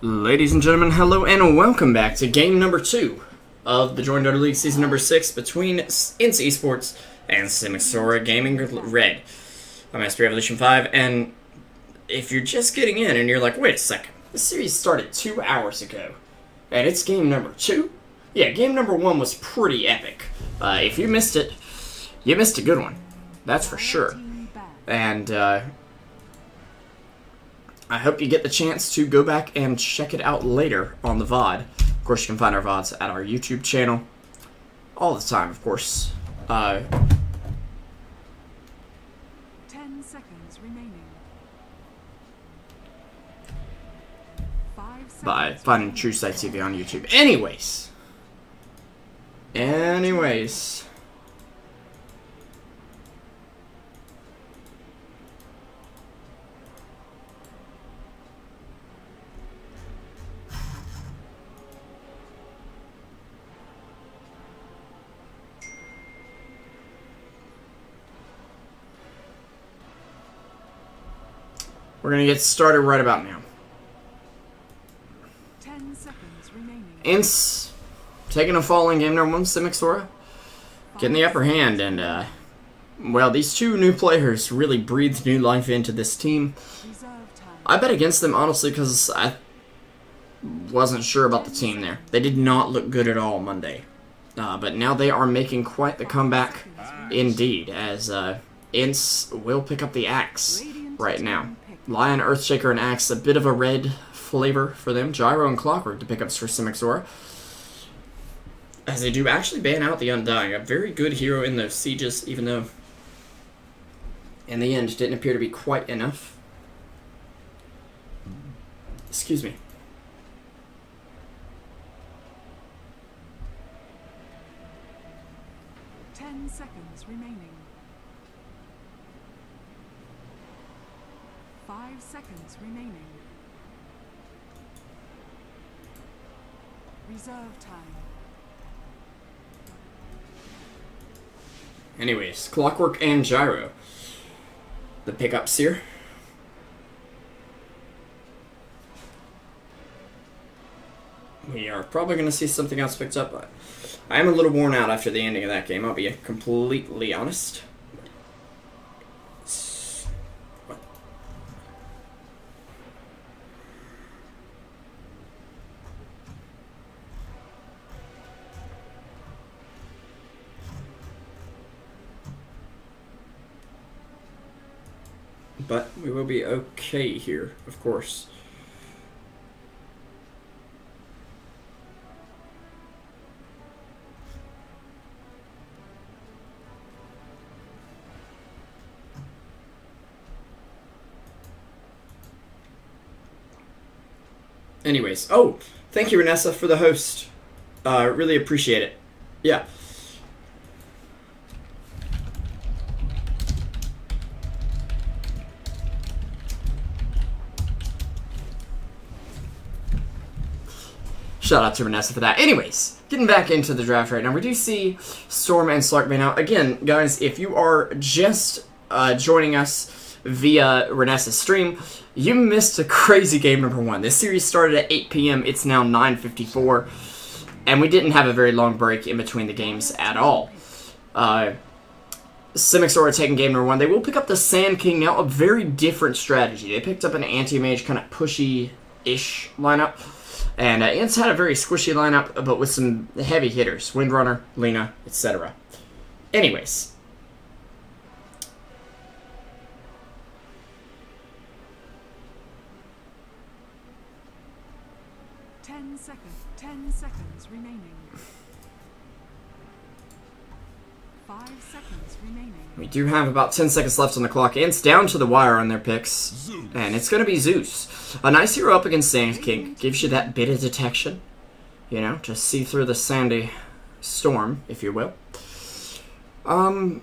Ladies and gentlemen, hello and welcome back to game number 2 of the JDL League Season number 6 between INTZ Esports and SX.R Gaming Red. I'm Master Evolution 5, and if you're just getting in and you're like, wait a second, this series started 2 hours ago, and it's game number 2? Yeah, game number 1 was pretty epic. If you missed it, you missed a good one. That's for sure. And, I hope you get the chance to go back and check it out later on the VOD. Of course, you can find our VODs at our YouTube channel. All the time, of course. 10 seconds remaining. 5 seconds By finding Truesight TV on YouTube. Anyways. We're going to get started right about now. 10 seconds remaining. INTZ taking a fall in game number 1, SX.R getting the upper hand, and well, these two new players really breathed new life into this team. I bet against them, honestly, because I wasn't sure about the team there. They did not look good at all Monday. But now they are making quite the comeback indeed, as INTZ will pick up the axe right now. Lion, Earthshaker, and Axe, a bit of a red flavor for them. Gyro and Clockwork to pickups for SX.R, as they do actually ban out the Undying. A very good hero in those sieges, even though in the end didn't appear to be quite enough. Excuse me. Ten seconds remaining. 5 seconds remaining. Reserve time. Anyways, Clockwork and Gyro, the pickups here. We are probably going to see something else picked up, but I am a little worn out after the ending of that game, I'll be completely honest. But we will be okay here, of course. Anyways, oh, thank you, Reinessa, for the host. Really appreciate it. Yeah. Shout out to Reinessa for that. Anyways, getting back into the draft right now, we do see Storm and Slark being out. Again, guys, if you are just joining us via Reinessa's stream, you missed a crazy game number 1. This series started at 8 p.m. It's now 9:54, and we didn't have a very long break in between the games at all. SX.R taking game number 1. They will pick up the Sand King now, a very different strategy. They picked up an anti-mage, kind of pushy-ish lineup. And INTZ had a very squishy lineup, but with some heavy hitters. Windrunner, Lena, etc. Anyways. Ten seconds remaining. 5 seconds remaining. We do have about 10 seconds left on the clock. INTZ down to the wire on their picks. And it's going to be Zeus. A nice hero up against Sand King. Gives you that bit of detection. You know, to see through the sandy storm, if you will. Good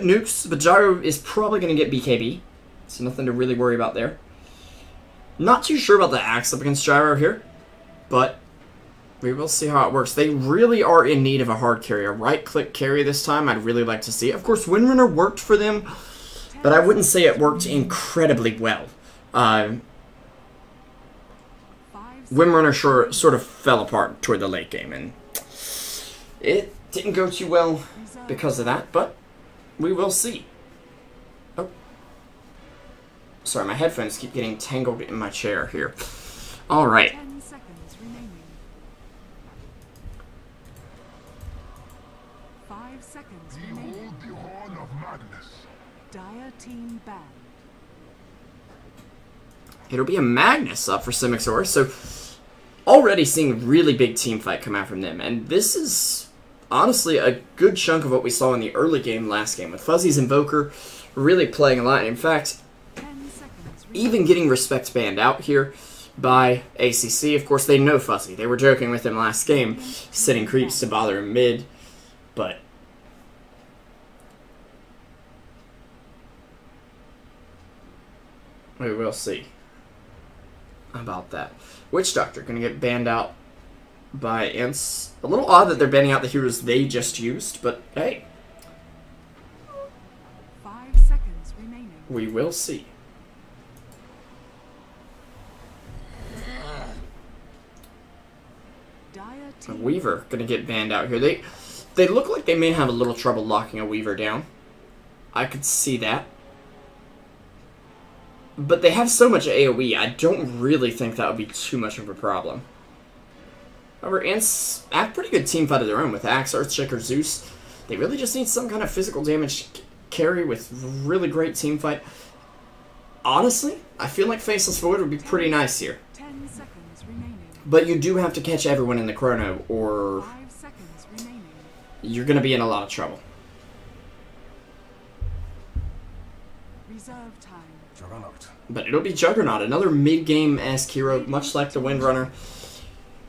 nukes. But Gyro is probably going to get BKB. So nothing to really worry about there. Not too sure about the Axe up against Gyro here. But we will see how it works. They really are in need of a hard carry. A right-click carry this time, I'd really like to see. Of course, Windrunner worked for them, but I wouldn't say it worked incredibly well. Windrunner sort of fell apart toward the late game, and it didn't go too well because of that, but we will see. Oh. Sorry, my headphones keep getting tangled in my chair here. Alright. 10 seconds remaining. 5 seconds remaining. The horn of madness. Dire team ban. It'll be a Magnus up for SX.R, so already seeing really big team fight come out from them, and this is honestly a good chunk of what we saw in the early game last game, with Fuzzy's Invoker really playing a lot. In fact, 10 seconds remaining. even getting respect banned out here by ACC. Of course, they know Fuzzy. They were joking with him last game, sitting creeps to bother him mid, but we will see about that. Witch Doctor gonna get banned out by INTZ. A little odd that they're banning out the heroes they just used, but hey, 5 seconds remaining. we will see. Dire A team Weaver gonna get banned out here. They look like they may have a little trouble locking a Weaver down. I could see that. But they have so much AoE, I don't really think that would be too much of a problem. However, INTZ have a pretty good team fight of their own with Axe, Earthshaker, Zeus. They really just need some kind of physical damage carry with really great team fight. Honestly, I feel like Faceless Void would be pretty nice here. 10 seconds remaining. But you do have to catch everyone in the chrono, or 5 seconds remaining. you're going to be in a lot of trouble. Reserve time. Juggernaut. But it'll be Juggernaut, another mid-game-esque hero, much like the Windrunner,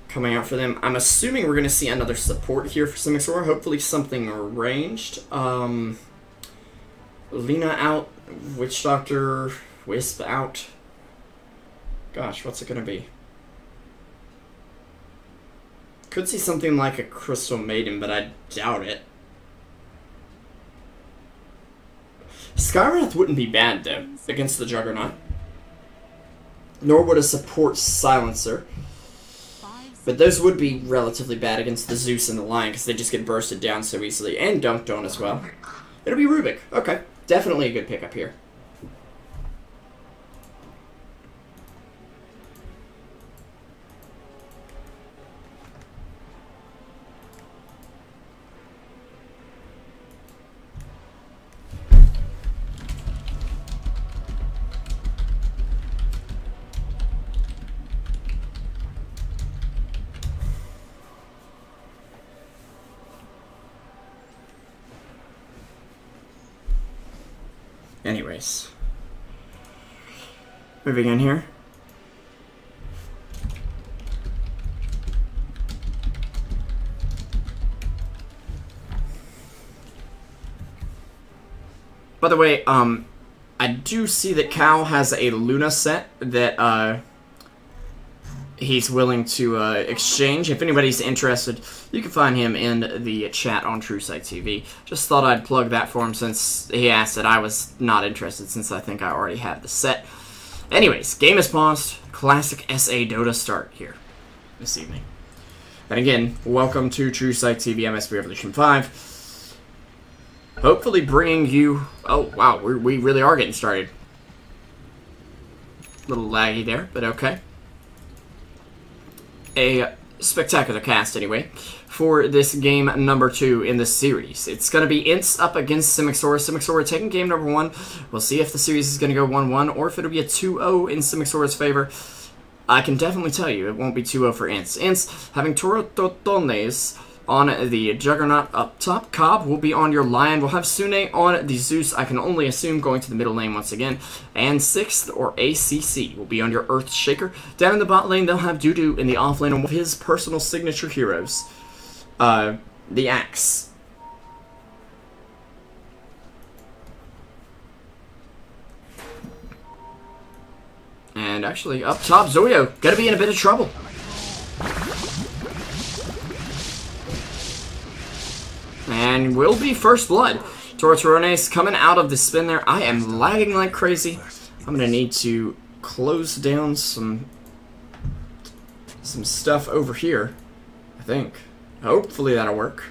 coming out for them. I'm assuming we're going to see another support here for SX.R, hopefully something ranged. Lina out, Witch Doctor, Wisp out. Gosh, what's it going to be? Could see something like a Crystal Maiden, but I doubt it. Skywrath wouldn't be bad, though, against the Juggernaut. Nor would a support Silencer. But those would be relatively bad against the Zeus and the Lion, because they just get bursted down so easily, and dunked on as well. It'll be Rubik. Okay, definitely a good pickup here. Anyways, moving in here. By the way, I do see that Cal has a Luna set that he's willing to exchange. If anybody's interested, you can find him in the chat on Truesight TV. Just thought I'd plug that for him since he asked that. I was not interested since I think I already have the set. Anyways, game is paused. Classic ArchaeaDota start here this evening. And again, welcome to Truesight TV MSB Revolution 5. Hopefully bringing you... Oh, wow, we really are getting started. A little laggy there, but okay. A spectacular cast, anyway, for this game number 2 in the series. It's going to be INTZ up against SX.R. SX.R taking game number 1. We'll see if the series is going to go 1-1 or if it'll be a 2-0 in SX.R's favor. I can definitely tell you it won't be 2-0 for INTZ. INTZ having Torototones on the Juggernaut up top. Cobb will be on your Lion. We'll have Sune on the Zeus, I can only assume, going to the middle lane once again. And 6th, or ACC, will be on your Earthshaker. Down in the bot lane, they'll have Dudu in the off lane, and one of his personal signature heroes, the Axe. And actually, up top, Zoyo, gonna be in a bit of trouble. And will be first blood. Tortorones coming out of the spin there. I am lagging like crazy. I'm going to need to close down some some stuff over here, I think. Hopefully that'll work.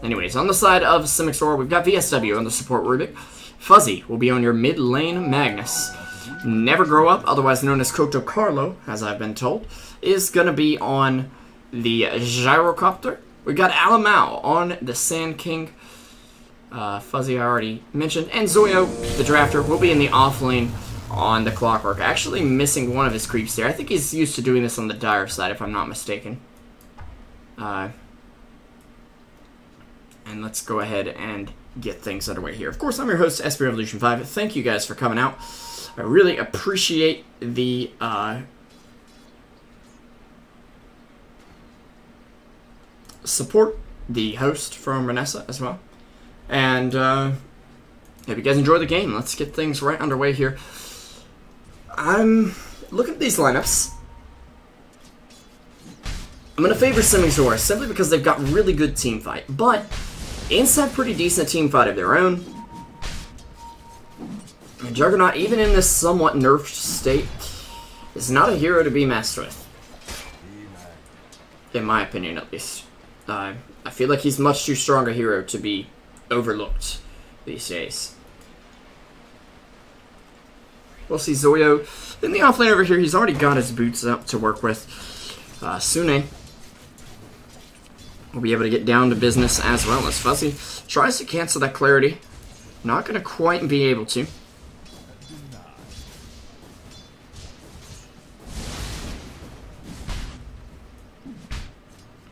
Anyways, on the side of SX.R, we've got VSW on the support Rubik. Fuzzy will be on your mid lane. Magnus, Never Grow Up, otherwise known as Koto Carlo, as I've been told, is going to be on the Gyrocopter. We've got Alamau on the Sand King. Fuzzy I already mentioned. And Zoyo, the Drafter, will be in the off lane on the Clockwork. Actually missing one of his creeps there. I think he's used to doing this on the Dire side, if I'm not mistaken. And let's go ahead and get things underway here. Of course, I'm your host, SP Revolution 5. Thank you guys for coming out. I really appreciate the support, the host from Reinessa as well. And hope you guys enjoy the game. Let's get things right underway here. I'm looking at these lineups. I'm going to favor SX.R simply because they've got really good team fight. But INTZ have pretty decent team fight of their own. And Juggernaut, even in this somewhat nerfed state, is not a hero to be messed with. In my opinion, at least. I feel like he's much too strong a hero to be overlooked these days. We'll see Zoyo in the offlane over here. He's already got his boots up to work with. Sune will be able to get down to business as well as Fuzzy tries to cancel that clarity. Not going to quite be able to.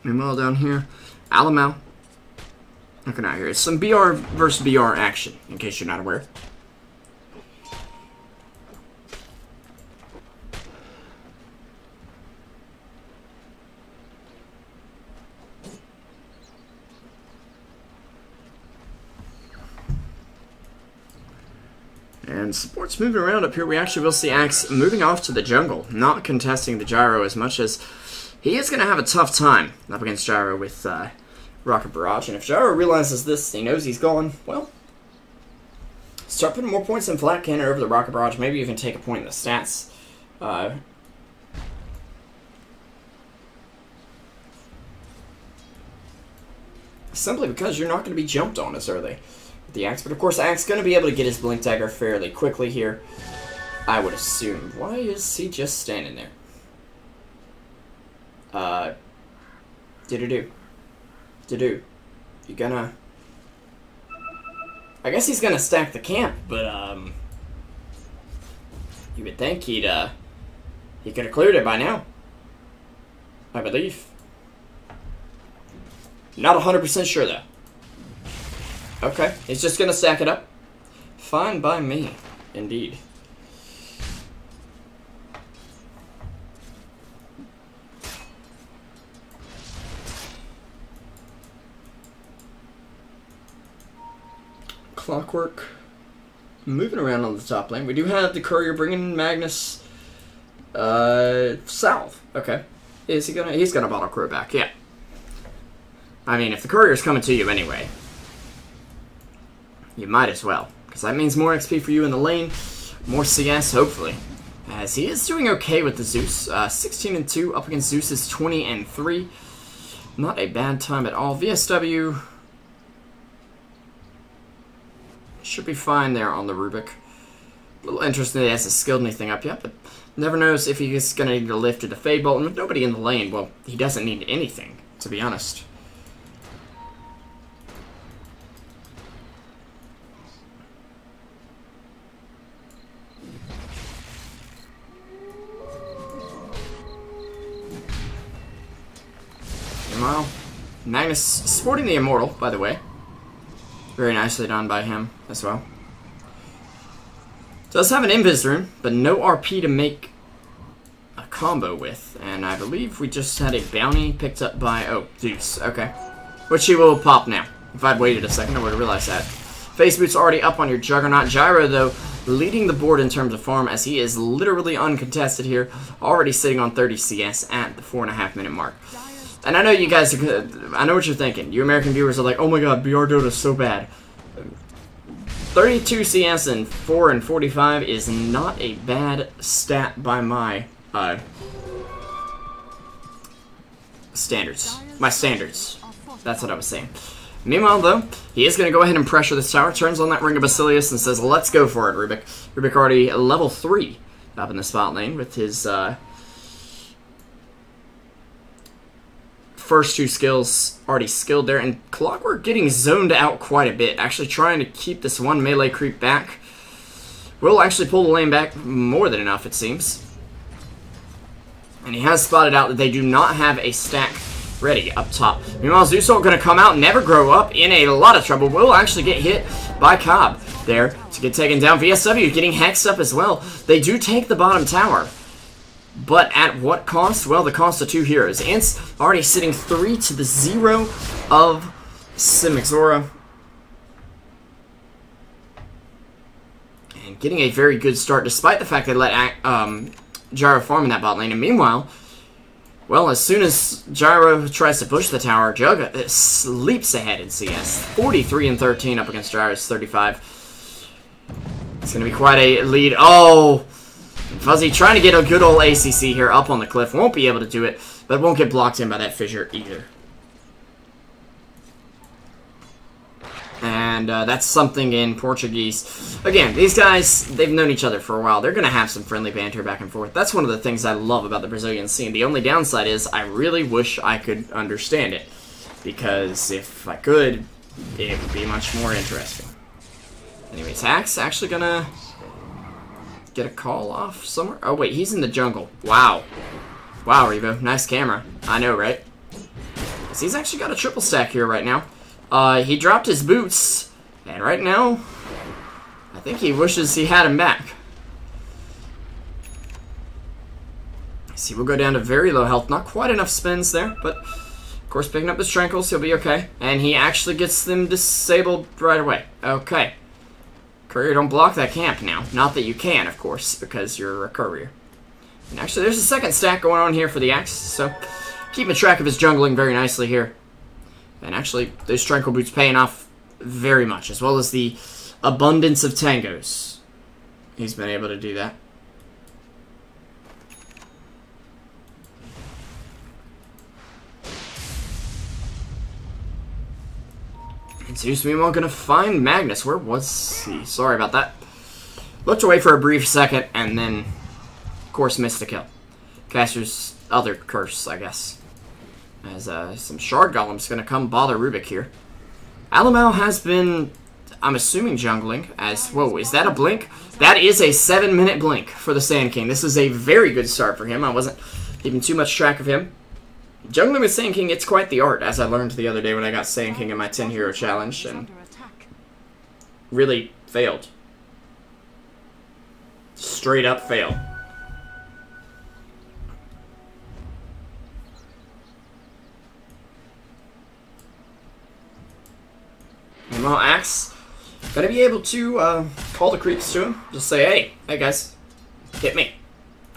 Meanwhile down here, Alamau. Looking out here. It's some BR versus BR action, in case you're not aware. And support's moving around up here. We actually will see Axe moving off to the jungle, not contesting the Gyro as much as he is going to have a tough time up against Gyro with Rocket Barrage. And if Gyro realizes this, he knows he's gone, well, start putting more points in Flat Cannon over the Rocket Barrage, maybe even take a point in the stats. Simply because you're not going to be jumped on as early with the Axe. But of course, Axe going to be able to get his Blink Dagger fairly quickly here, I would assume. Why is he just standing there? Do-do-do. You gonna... I guess he's gonna stack the camp, but, you would think he could have cleared it by now. I believe. Not 100% sure, though. Okay, he's just gonna stack it up. Fine by me, indeed. Clockwork moving around on the top lane. We do have the courier bringing Magnus south. Okay, is he gonna? He's gonna bottle crew back. Yeah. I mean, if the courier's coming to you anyway, you might as well, because that means more XP for you in the lane, more CS hopefully. As he is doing okay with the Zeus, 16-2 up against Zeus's 20-3. Not a bad time at all. VSW should be fine there on the Rubik. A little interesting that he hasn't skilled anything up yet, but never knows if he's going to need a lift or the Fade Bolt. And with nobody in the lane, well, he doesn't need anything, to be honest. Meanwhile, Magnus sporting the Immortal, by the way. Very nicely done by him as well. Does have an Invis Rune, but no RP to make a combo with. And I believe we just had a bounty picked up by, oh, Zeus. Okay. Which he will pop now. If I'd waited a second, I would have realized that. Face Boot's already up on your Juggernaut. Gyro, though, leading the board in terms of farm as he is literally uncontested here. Already sitting on 30 CS at the 4.5 minute mark. And I know you guys are, I know what you're thinking. You American viewers are like, oh my god, ArchaeaDota is so bad. 32 CS and 4 and 45 is not a bad stat by my standards. My standards. That's what I was saying. Meanwhile, though, he is going to go ahead and pressure this tower. Turns on that Ring of Basilius and says, let's go for it, Rubik. Rubik already level 3 up in the spot lane with his first 2 skills already skilled there. And Clockwork getting zoned out quite a bit. Actually trying to keep this one melee creep back. Will actually pull the lane back more than enough, it seems. And he has spotted out that they do not have a stack ready up top. Meanwhile, Zeusol going to come out, never grow up, in a lot of trouble. Will actually get hit by Cobb there to get taken down. VSW getting hexed up as well. They do take the bottom tower. But at what cost? Well, the cost of 2 heroes. Ants already sitting 3-0 of SX.R. And getting a very good start, despite the fact they let Gyro farm in that bot lane. And meanwhile, well, as soon as Gyro tries to push the tower, Jug leaps ahead in CS. 43-13 up against Gyro's 35. It's going to be quite a lead. Oh! Fuzzy trying to get a good old ACC here up on the cliff. Won't be able to do it, but won't get blocked in by that fissure either. And that's something in Portuguese. Again, these guys, they've known each other for a while. They're going to have some friendly banter back and forth. That's one of the things I love about the Brazilian scene. The only downside is I really wish I could understand it. Because if I could, it would be much more interesting. Anyways, Hack's actually going to get a call off somewhere. Oh, wait, he's in the jungle. Wow. Wow, Revo. Nice camera. I know, right? So he's actually got a triple stack here right now. He dropped his boots, and right now, I think he wishes he had him back. See, we'll go down to very low health. Not quite enough spins there, but of course, picking up his Trankles, he'll be okay. And he actually gets them disabled right away. Okay. Courier, don't block that camp now. Not that you can, of course, because you're a courier. And actually, there's a second stack going on here for the Axe, so keeping track of his jungling very nicely here. And actually, those Tranquil Boots paying off very much, as well as the abundance of tangos. He's been able to do that. And Zeus, meanwhile, going to find Magnus. Where was he? Sorry about that. Looked away for a brief second, and then, of course, missed the kill. Caster's other curse, I guess. As some Shard Golem's going to come bother Rubik here. Alamau has been, I'm assuming, jungling. As, whoa, is that a blink? That is a 7-minute blink for the Sand King. This is a very good start for him. I wasn't keeping too much track of him. Jungling with Sand King, it's quite the art, as I learned the other day when I got Sand King in my 10 hero challenge, and really failed. Straight up fail. Meanwhile, Axe gonna be able to call the creeps to him. Just say, hey guys, hit me.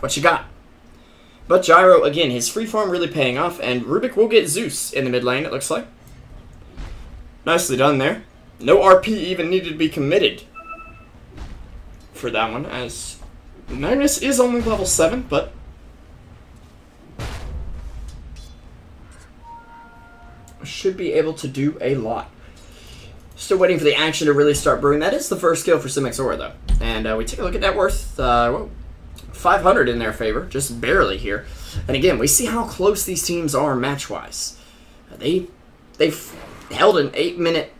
What you got? But Gyro, again, his free farm really paying off, and Rubik will get Zeus in the mid lane, it looks like. Nicely done there. No RP even needed to be committed for that one, as Magnus is only level 7, but should be able to do a lot. Still waiting for the action to really start brewing. That is the first kill for SX.R, though. And we take a look at net worth. 500 in their favor, just barely here. And again, we see how close these teams are match-wise. They've held an 8-minute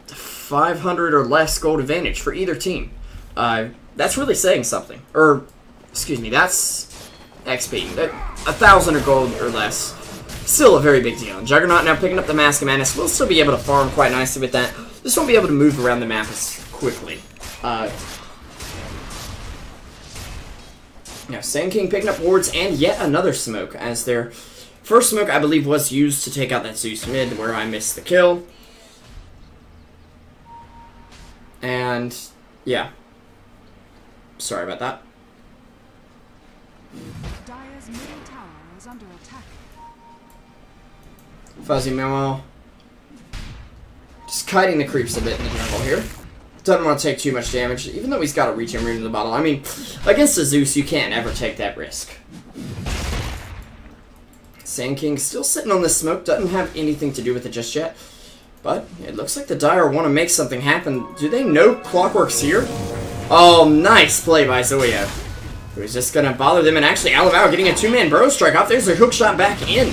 500 or less gold advantage for either team. That's really saying something. Or, excuse me, that's XP. 1,000 or gold or less. Still a very big deal. And Juggernaut now picking up the Mask of Madness. We'll still be able to farm quite nicely with that. Just won't be able to move around the map as quickly. Now, Sand King picking up wards and yet another smoke, as their first smoke, I believe, was used to take out that Zeus mid, where I missed the kill. And, yeah. Sorry about that. Dire's middle tower is under attack. Fuzzy Memo. Just kiting the creeps a bit in the jungle here. Doesn't want to take too much damage, even though he's got a regen rune in the bottle. I mean, against the Zeus, you can't ever take that risk. Sand King still sitting on this smoke, doesn't have anything to do with it just yet. But it looks like the Dire want to make something happen. Do they know Clockwork's here? Oh, nice play by Zoya. Who's just going to bother them, and actually Alabama getting a two-man burrow strike off. There's a hook shot back in.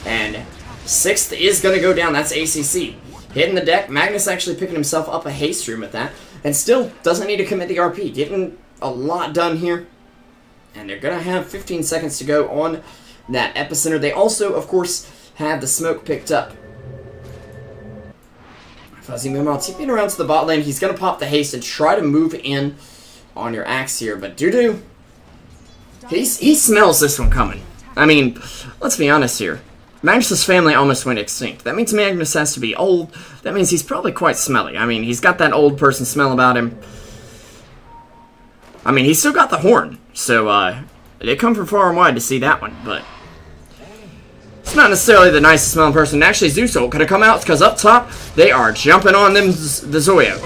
And 6th is going to go down. That's ACC. Hitting the deck. Magnus actually picking himself up a haste room at that. And still doesn't need to commit the RP. Getting a lot done here. And they're going to have 15 seconds to go on that epicenter. They also, of course, have the smoke picked up. Fuzzy Memo TPing around to the bot lane. He's going to pop the haste and try to move in on your axe here. But Doo-Doo, he smells this one coming. I mean, let's be honest here. Magnus' family almost went extinct. That means Magnus has to be old. That means he's probably quite smelly. I mean, he's got that old person smell about him. I mean, he's still got the horn. So, they come from far and wide to see that one. But it's not necessarily the nicest smelling person. Actually, Zuso could have come out because up top, they are jumping on them, the Zoyo.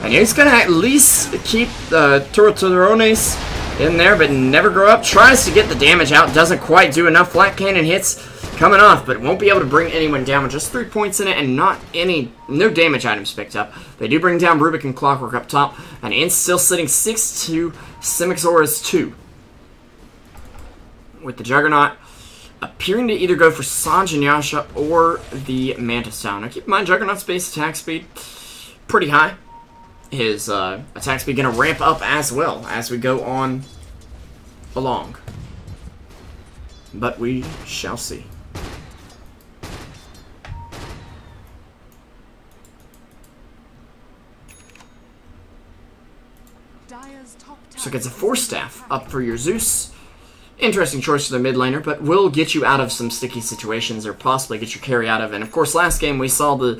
And he's going to at least keep the Turtorones in there, but never grow up. Tries to get the damage out. Doesn't quite do enough. Flat cannon hits coming off, but won't be able to bring anyone down with just 3 points in it and no damage items picked up. They do bring down Rubik and Clockwork up top, and INTZ still sitting 6-2, SX.R 2. With the Juggernaut appearing to either go for Sanj and Yasha or the Mantis Town. Now keep in mind, Juggernaut's base attack speed pretty high. His attack speed going to ramp up as well as we go on along. But we shall see. So it gets a 4-staff up for your Zeus. Interesting choice for the mid laner, but will get you out of some sticky situations or possibly get your carry out of. And of course, last game we saw the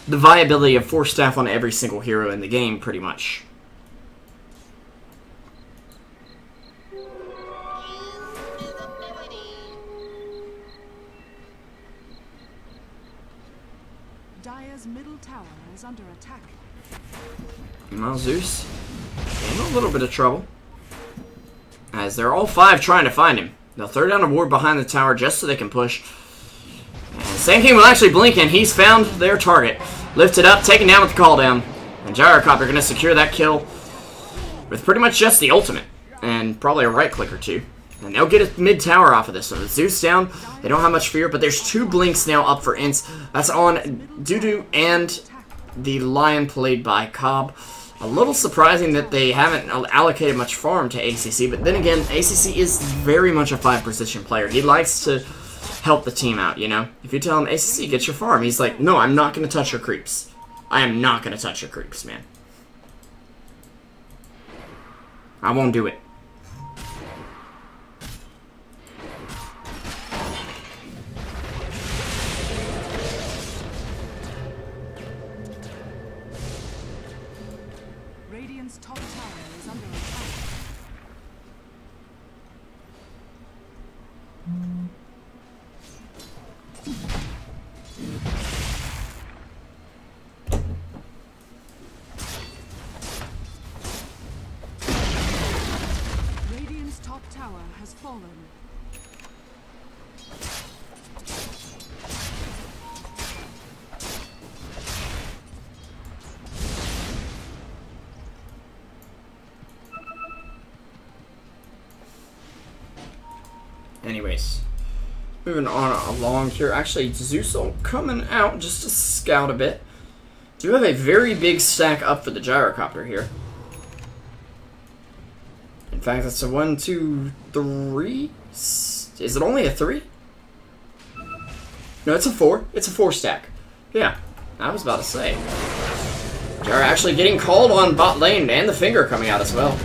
viability of 4-staff on every single hero in the game, pretty much. Dire's middle tower is under attack. Well, Zeus in a little bit of trouble, as they're all 5 trying to find him. They'll throw down a ward behind the tower just so they can push. And Sand King will actually blink in. He's found their target. Lifted up, taken down with the call down. And Gyrocopter going to secure that kill with pretty much just the ultimate. And probably a right click or two. And they'll get a mid tower off of this. So the Zeus down. They don't have much fear, but there's 2 blinks now up for INTZ. That's on Doo-Doo and the Lion played by Cobb. A little surprising that they haven't allocated much farm to ACC, but then again, ACC is very much a 5-position player. He likes to help the team out, you know? If you tell him, ACC, get your farm, he's like, no, I'm not going to touch your creeps. I am not going to touch your creeps, man. I won't do it. Radiant's top tower is under attack. Radiant's top tower has fallen. Anyways, moving on along here. Actually, Zeusel coming out just to scout a bit. Do have a very big stack up for the Gyrocopter here. In fact, it's a 1, 2, 3. Is it only a 3? No, it's a 4. It's a 4 stack. Yeah, I was about to say. Gyro actually getting called on bot lane and the finger coming out as well.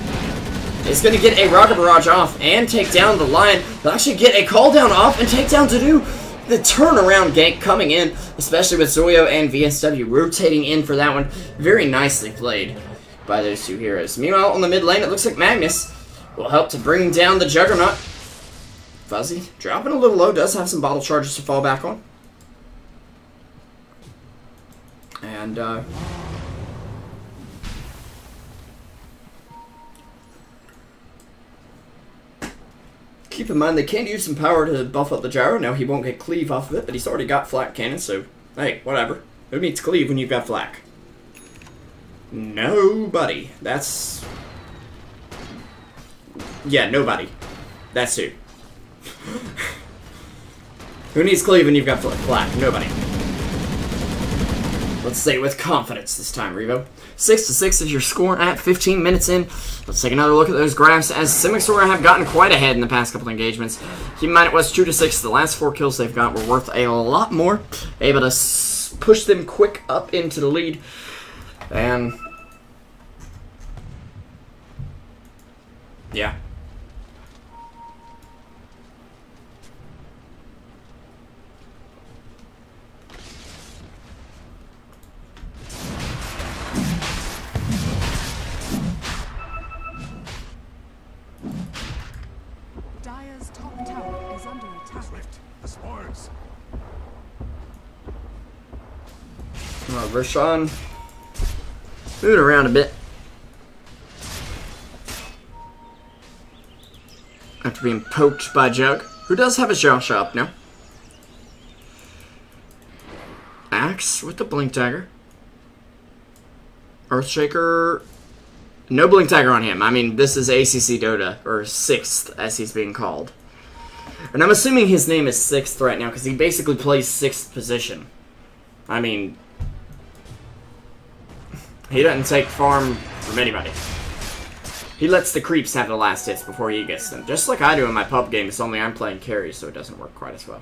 Is going to get a Rocket Barrage off and take down the Lion. They'll actually get a call down off and take down Doo-Doo. The turnaround gank coming in, especially with Zoyo and VSW rotating in for that one. Very nicely played by those 2 heroes. Meanwhile, on the mid lane, it looks like Magnus will help to bring down the Juggernaut. Fuzzy dropping a little low, does have some bottle charges to fall back on. And, keep in mind, they can use some power to buff up the gyro. Now, he won't get cleave off of it, but he's already got flak cannon, so, hey, whatever. Who needs cleave when you've got flak? Nobody. That's... yeah, nobody. That's who. Who needs cleave when you've got flak? Nobody. Let's say it with confidence this time, Revo. 6-6 is your score at 15 minutes in. Let's take another look at those graphs, as SX.R have gotten quite ahead in the past couple engagements. Keep in mind it was 2-6. The last 4 kills they've got were worth a lot more. Able to push them quick up into the lead. And... yeah. Dire's top tower is under attack. Swift. The spoils. Roshan. Moving around a bit. After being poked by Jug, who does have his Josh up now. Axe with the Blink Dagger. Earthshaker. No Blink Dagger on him. I mean, this is ArchaeaDota, or 6th, as he's being called. And I'm assuming his name is 6th right now, because he basically plays 6th position. I mean, he doesn't take farm from anybody. He lets the creeps have the last hits before he gets them. Just like I do in my pub game, it's only I'm playing carry, so it doesn't work quite as well.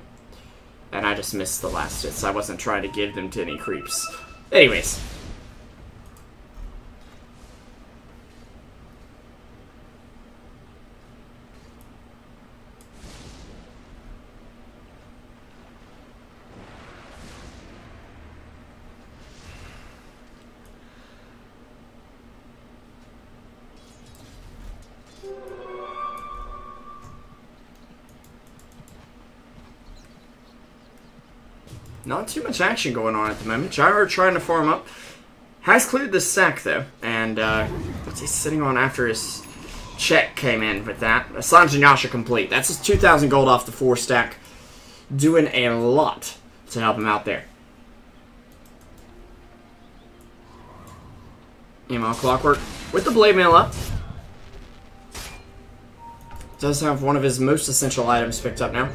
And I just missed the last hits. I wasn't trying to give them to any creeps. Anyways. Not too much action going on at the moment. Gyro trying to farm up. Has cleared the sack, though. And, what's he sitting on after his check came in with that? Sanj and Yasha complete. That's his 2,000 gold off the 4 stack. Doing a lot to help him out there. Email Clockwork with the blade mail up. Does have one of his most essential items picked up now.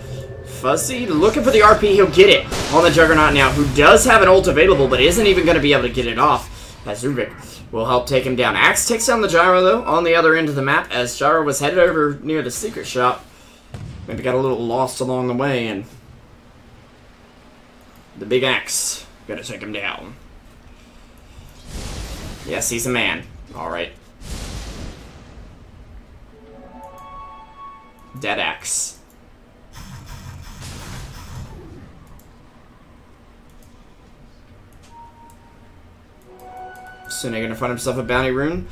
Fuzzy looking for the RP, he'll get it on the Juggernaut now, who does have an ult available, but isn't even going to be able to get it off, as Rubik will help take him down. Axe takes down the Gyro, though, on the other end of the map, as Gyro was headed over near the secret shop. Maybe got a little lost along the way, and the big Axe gonna take him down. Yes, he's a man. Alright. Dead Axe. Soon he's gonna find himself a bounty rune.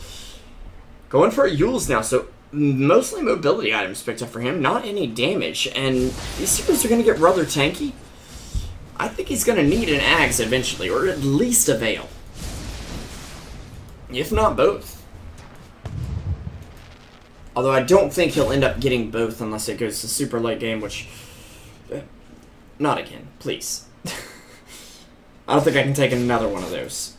Going for a Yules now, so mostly mobility items picked up for him, not any damage, and these secrets are gonna get rather tanky. I think he's gonna need an Axe eventually, or at least a Veil. If not both. Although I don't think he'll end up getting both unless it goes to super late game, which... not again, please. I don't think I can take another one of those.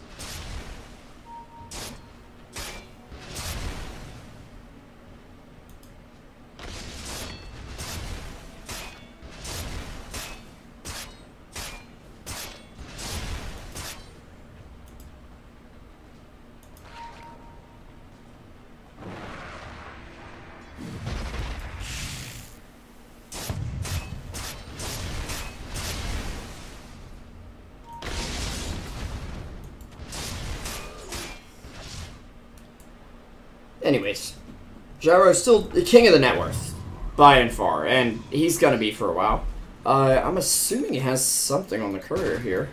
Anyways, Gyro's still the king of the net worth, by and far, and he's gonna be for a while. I'm assuming he has something on the courier here,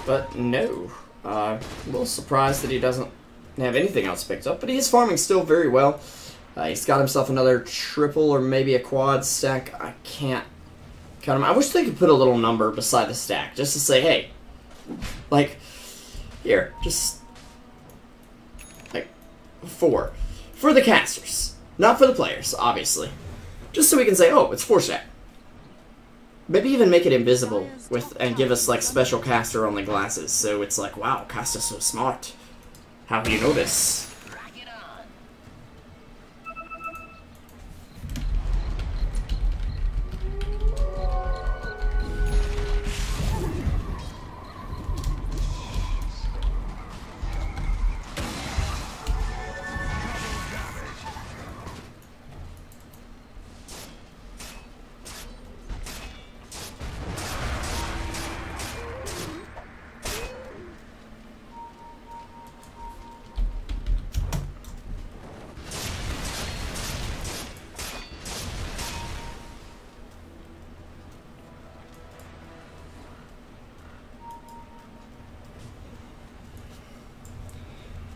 but no. A little surprised that he doesn't have anything else picked up, but he is farming still very well. He's got himself another triple or maybe a quad stack. I can't count him. I wish they could put a little number beside the stack, just to say, hey, like, Here, just like 4 for the casters, not for the players, obviously. Just so we can say, oh, it's 4-stat. Maybe even make it invisible and give us like special caster only glasses, so it's like, wow, caster's so smart. How do you know this?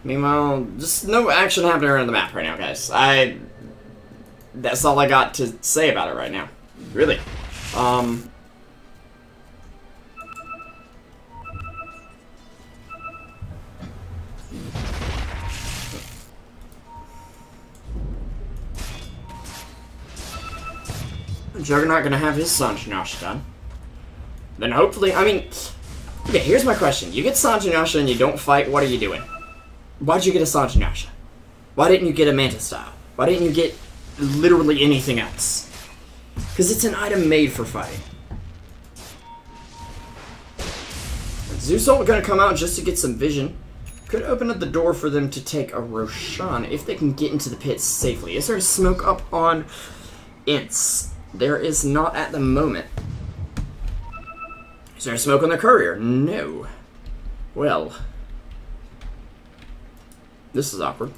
Meanwhile, just no action happening around the map right now, guys. That's all I got to say about it right now. Really. Juggernaut gonna have his Sanjinasha done. Then hopefully, I mean, okay, here's my question. You get Sanjinasha and you don't fight, what are you doing? Why'd you get a Sanjinasha? Why didn't you get a Manta Style? Why didn't you get literally anything else? Because it's an item made for fighting. Zeus ult gonna come out just to get some vision. Could open up the door for them to take a Roshan if they can get into the pits safely. Is there a smoke up on INTZ? There is not at the moment. Is there a smoke on the courier? No. Well, this is awkward.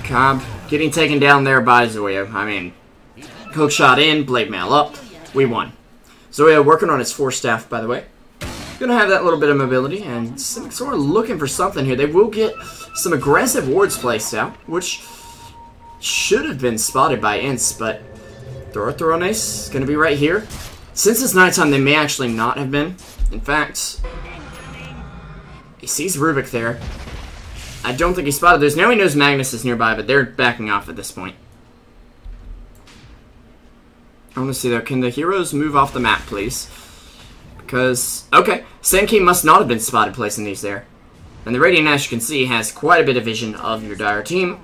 Cobb getting taken down there by Zoya. I mean, hook shot in, blade mail up. We won. Zoya working on his 4-staff, by the way. Gonna have that little bit of mobility, and sort of looking for something here. They will get some aggressive wards placed out, which should have been spotted by INTZ, but Reinessa is going to be right here. Since it's nighttime, they may actually not have been. In fact, he sees Rubik there. I don't think he spotted this. Now he knows Magnus is nearby, but they're backing off at this point. I want to see though, can the heroes move off the map, please? Because, okay, Senki must not have been spotted placing these there. And the Radiant, as you can see, has quite a bit of vision of your dire team.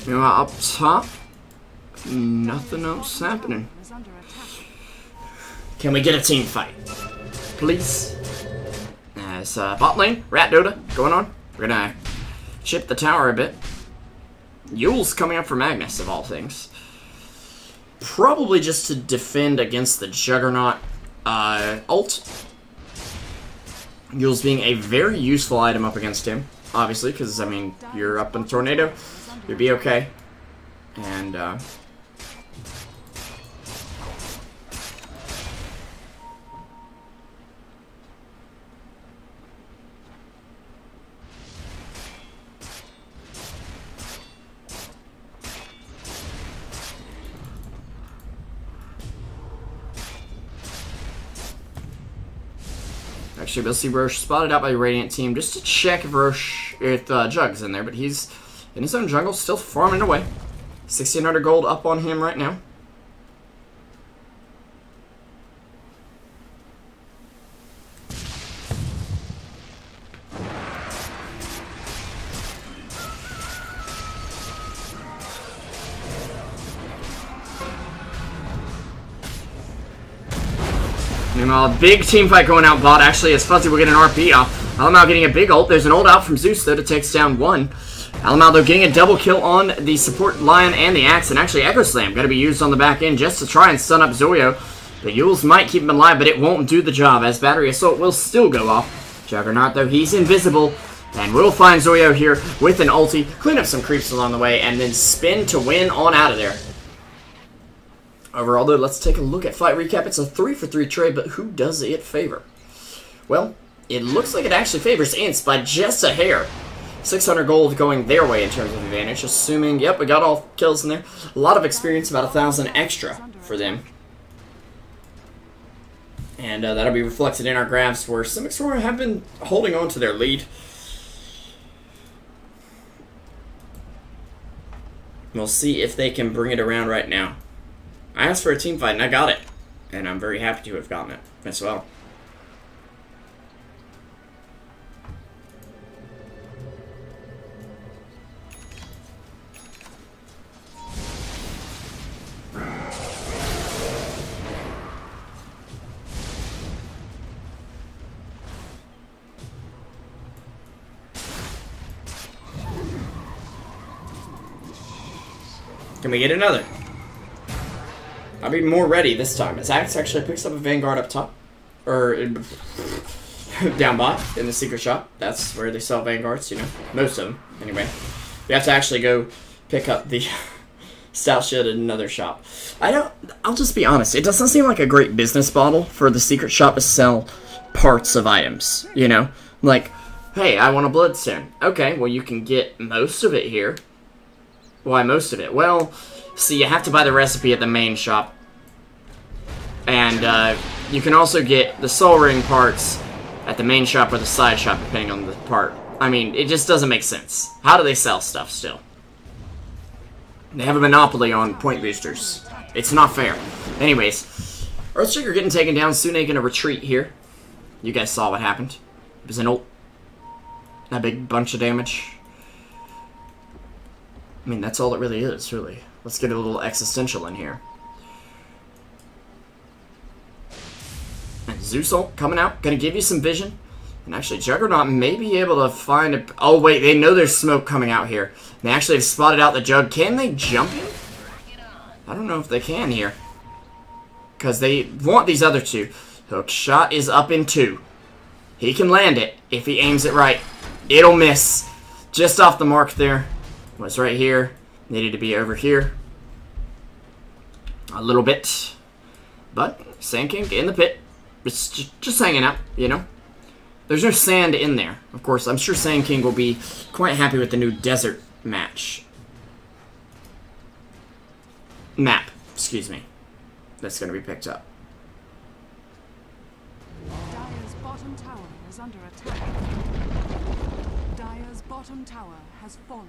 Meanwhile, up top, nothing else happening. Can we get a team fight? Please? As bot lane, ArchaeaDota going on. We're gonna chip the tower a bit. Yule's coming up for Magnus, of all things. Probably just to defend against the Juggernaut ult. Yule's being a very useful item up against him, obviously, because, I mean, you're up in Tornado, you'll be okay. And, actually, we'll see Roche spotted out by the Radiant team just to check if Jug's in there, but he's in his own jungle, still farming away. 1,600 gold up on him right now. Meanwhile, a big team fight going out bot. Actually, as Fuzzy will get an RP off. Alamau getting a big ult. There's an ult out from Zeus, though, to takes down one. Alamau, though, getting a double kill on the support Lion and the Axe. And actually, Echo Slam going to be used on the back end just to try and stun up Zoyo. The Yules might keep him alive, but it won't do the job, as Battery Assault will still go off. Juggernaut, though, he's invisible. And we'll find Zoyo here with an ulti. Clean up some creeps along the way, and then spin to win on out of there. Overall, though, let's take a look at fight recap. It's a 3-for-3 trade, but who does it favor? Well, it looks like it actually favors INTZ by just a hair. 600 gold going their way in terms of advantage, assuming, yep, we got all kills in there. A lot of experience, about 1,000 extra for them. And that'll be reflected in our graphs where SX.R have been holding on to their lead. We'll see if they can bring it around right now. I asked for a team fight and I got it. And I'm very happy to have gotten it as well. Can we get another? I'll be more ready this time. As Axe actually picks up a Vanguard up top. Or down bot in the secret shop. That's where they sell Vanguards, you know. Most of them, anyway. We have to actually go pick up the Stout Shield in another shop. I'll just be honest. It doesn't seem like a great business model for the secret shop to sell parts of items, you know? Like, hey, I want a Bloodstone. Okay, well you can get most of it here. Why most of it? Well, see, you have to buy the recipe at the main shop. And you can also get the Soul Ring parts at the main shop or the side shop, depending on the part. I mean, it just doesn't make sense. How do they sell stuff still? They have a monopoly on point boosters. It's not fair. Anyways, Earthshaker getting taken down. Sune gonna retreat here. You guys saw what happened. It was an ult. A big bunch of damage. I mean, that's all it really is, really. Let's get a little existential in here. And Zeus ult coming out. Gonna give you some vision. And actually, Juggernaut may be able to find a... Oh, wait, they know there's smoke coming out here. They actually have spotted out the Jug. Can they jump him? I don't know if they can here. Because they want these other two. Hook shot is up in 2. He can land it if he aims it right. It'll miss. Just off the mark there. Was right here. Needed to be over here. A little bit. But, Sand King in the pit. It's just hanging out, you know. There's no sand in there. Of course, I'm sure Sand King will be quite happy with the new desert match. Map, excuse me. That's going to be picked up. Dire's bottom tower is under attack. Dire's bottom tower has fallen.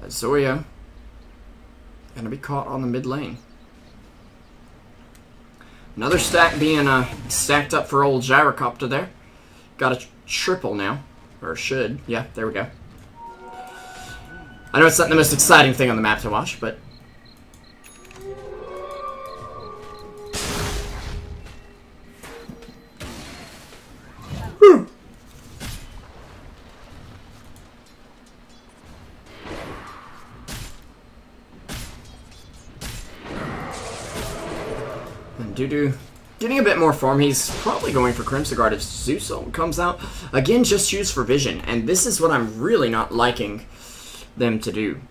Zoya gonna be caught on the mid lane. Another stack being stacked up for old Gyrocopter there. Got a triple now. Or should. Yeah, there we go. I know it's not the most exciting thing on the map to watch, but... Whew. And Dudu getting a bit more form. He's probably going for Crimson Guard if Zeus ult comes out. Again, just used for vision. And this is what I'm really not liking them to do.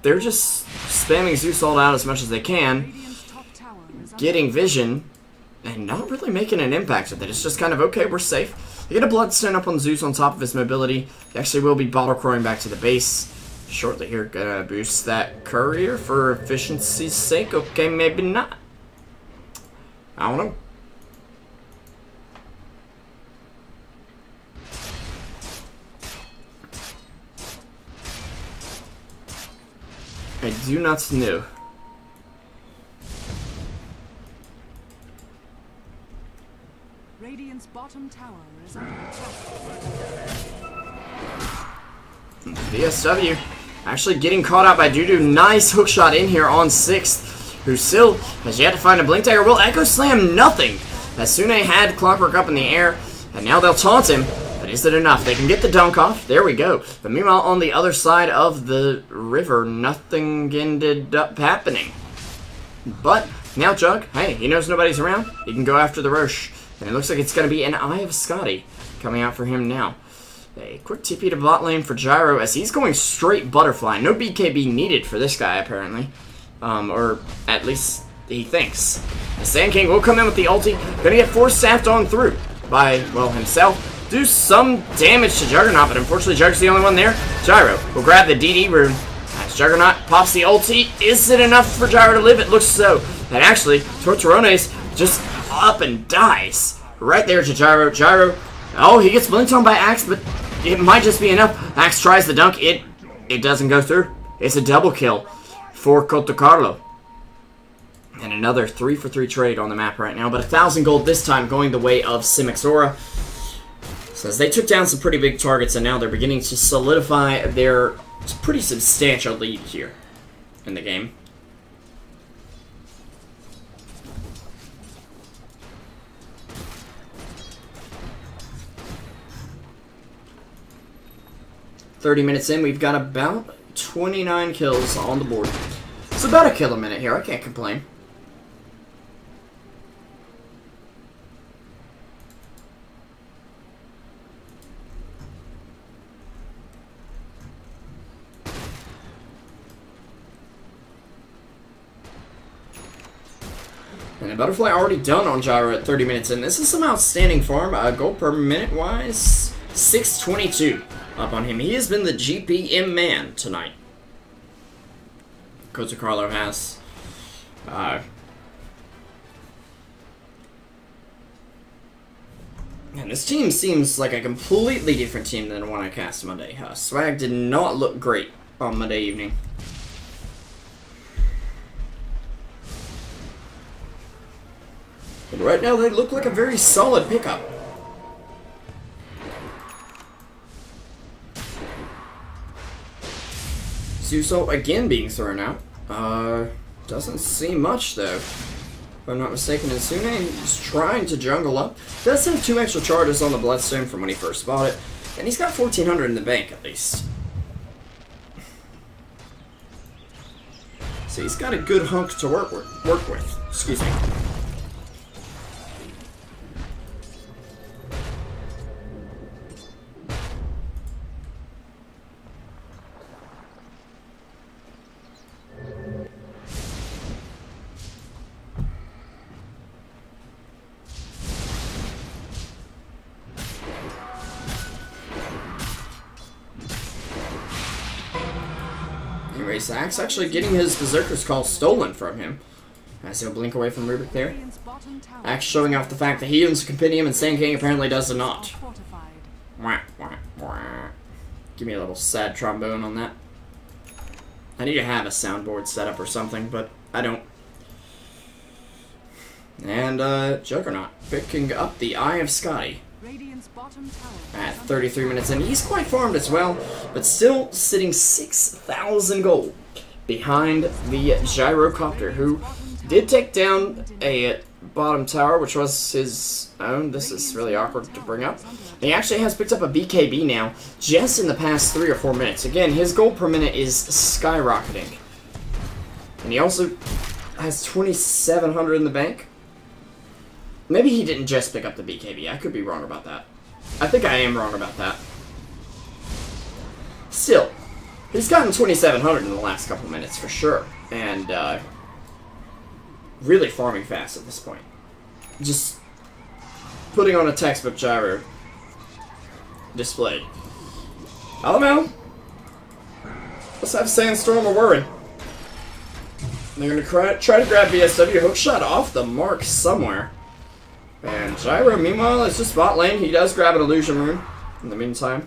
They're just spamming Zeus ult out as much as they can, getting vision, and not really making an impact with it. It's just kind of, okay, we're safe. They get a Bloodstone up on Zeus on top of his mobility. He actually will be bottle crowing back to the base shortly here. Gonna boost that courier for efficiency's sake. Okay, maybe not. I don't know. I do not know. Radiant's bottom tower is under attack. VSW actually getting caught out by Dudu. Nice hookshot in here on 6th. Who still has yet to find a Blink Dagger. Will Echo Slam nothing. As Sune had Clockwork up in the air, and now they'll taunt him. But is it enough? They can get the dunk off. There we go. But meanwhile, on the other side of the river, nothing ended up happening. But Now Jug, hey, he knows nobody's around. He can go after the Roche. And it looks like it's going to be an Eye of Scotty coming out for him now. A quick TP to bot lane for Gyro as he's going straight butterfly. No BKB needed for this guy, apparently. Or at least he thinks. The Sand King will come in with the ulti. Gonna get force staffed on through by, well, himself. Do some damage to Juggernaut, but unfortunately Jug's the only one there. Gyro will grab the DD rune. As Juggernaut pops the ulti, is it enough for Gyro to live? It looks so. And actually, Tortorones just up and dies. Right there to Gyro. Gyro, oh, he gets blinked on by Axe, but it might just be enough. Axe tries the dunk. It doesn't go through. It's a double kill for Cotocarlo. And another 3-for-3 trade on the map right now, but 1,000 gold this time going the way of SX.R. So as they took down some pretty big targets, and now they're beginning to solidify their pretty substantial lead here in the game. "30 minutes in, we've got about 29 kills on the board. It's about a kill a minute here, I can't complain. And the Butterfly already done on Gyro at 30 minutes in. This is some outstanding farm. Gold per minute wise, 622 up on him. He has been the GPM man tonight. Cotocarlo has. And this team seems like a completely different team than the one I cast Monday. Swag did not look great on Monday evening. But right now they look like a very solid pickup. Suso again being thrown out. Doesn't see much though. If I'm not mistaken, Insune is trying to jungle up. Does have 2 extra charges on the Bloodstone from when he first bought it. And he's got 1,400 in the bank at least. So he's got a good hunk to work with. Excuse me. Axe actually getting his Berserker's Call stolen from him. As he'll blink away from Rubik there. Axe showing off the fact that he owns a Compendium and Sand King apparently does not. Wah, wah, wah. Give me a little sad trombone on that. I need to have a soundboard set up or something, but I don't. And Juggernaut picking up the Eye of Scotty. At 33 minutes in, he's quite farmed as well, but still sitting 6,000 gold behind the Gyrocopter, who did take down a bottom tower, which was his own. This is really awkward to bring up. He actually has picked up a BKB now, just in the past 3 or 4 minutes. Again, his gold per minute is skyrocketing. And he also has 2,700 in the bank. Maybe he didn't just pick up the BKB. I could be wrong about that. I think I am wrong about that. Still, he's gotten 2,700 in the last couple minutes for sure. And, really farming fast at this point. Just putting on a textbook Gyro display. I don't know. Let's have Sandstorm or Whirring. They're going to try to grab BSW. Hookshot off the mark somewhere. And Gyro, meanwhile, is just bot lane. He does grab an Illusion Rune in the meantime.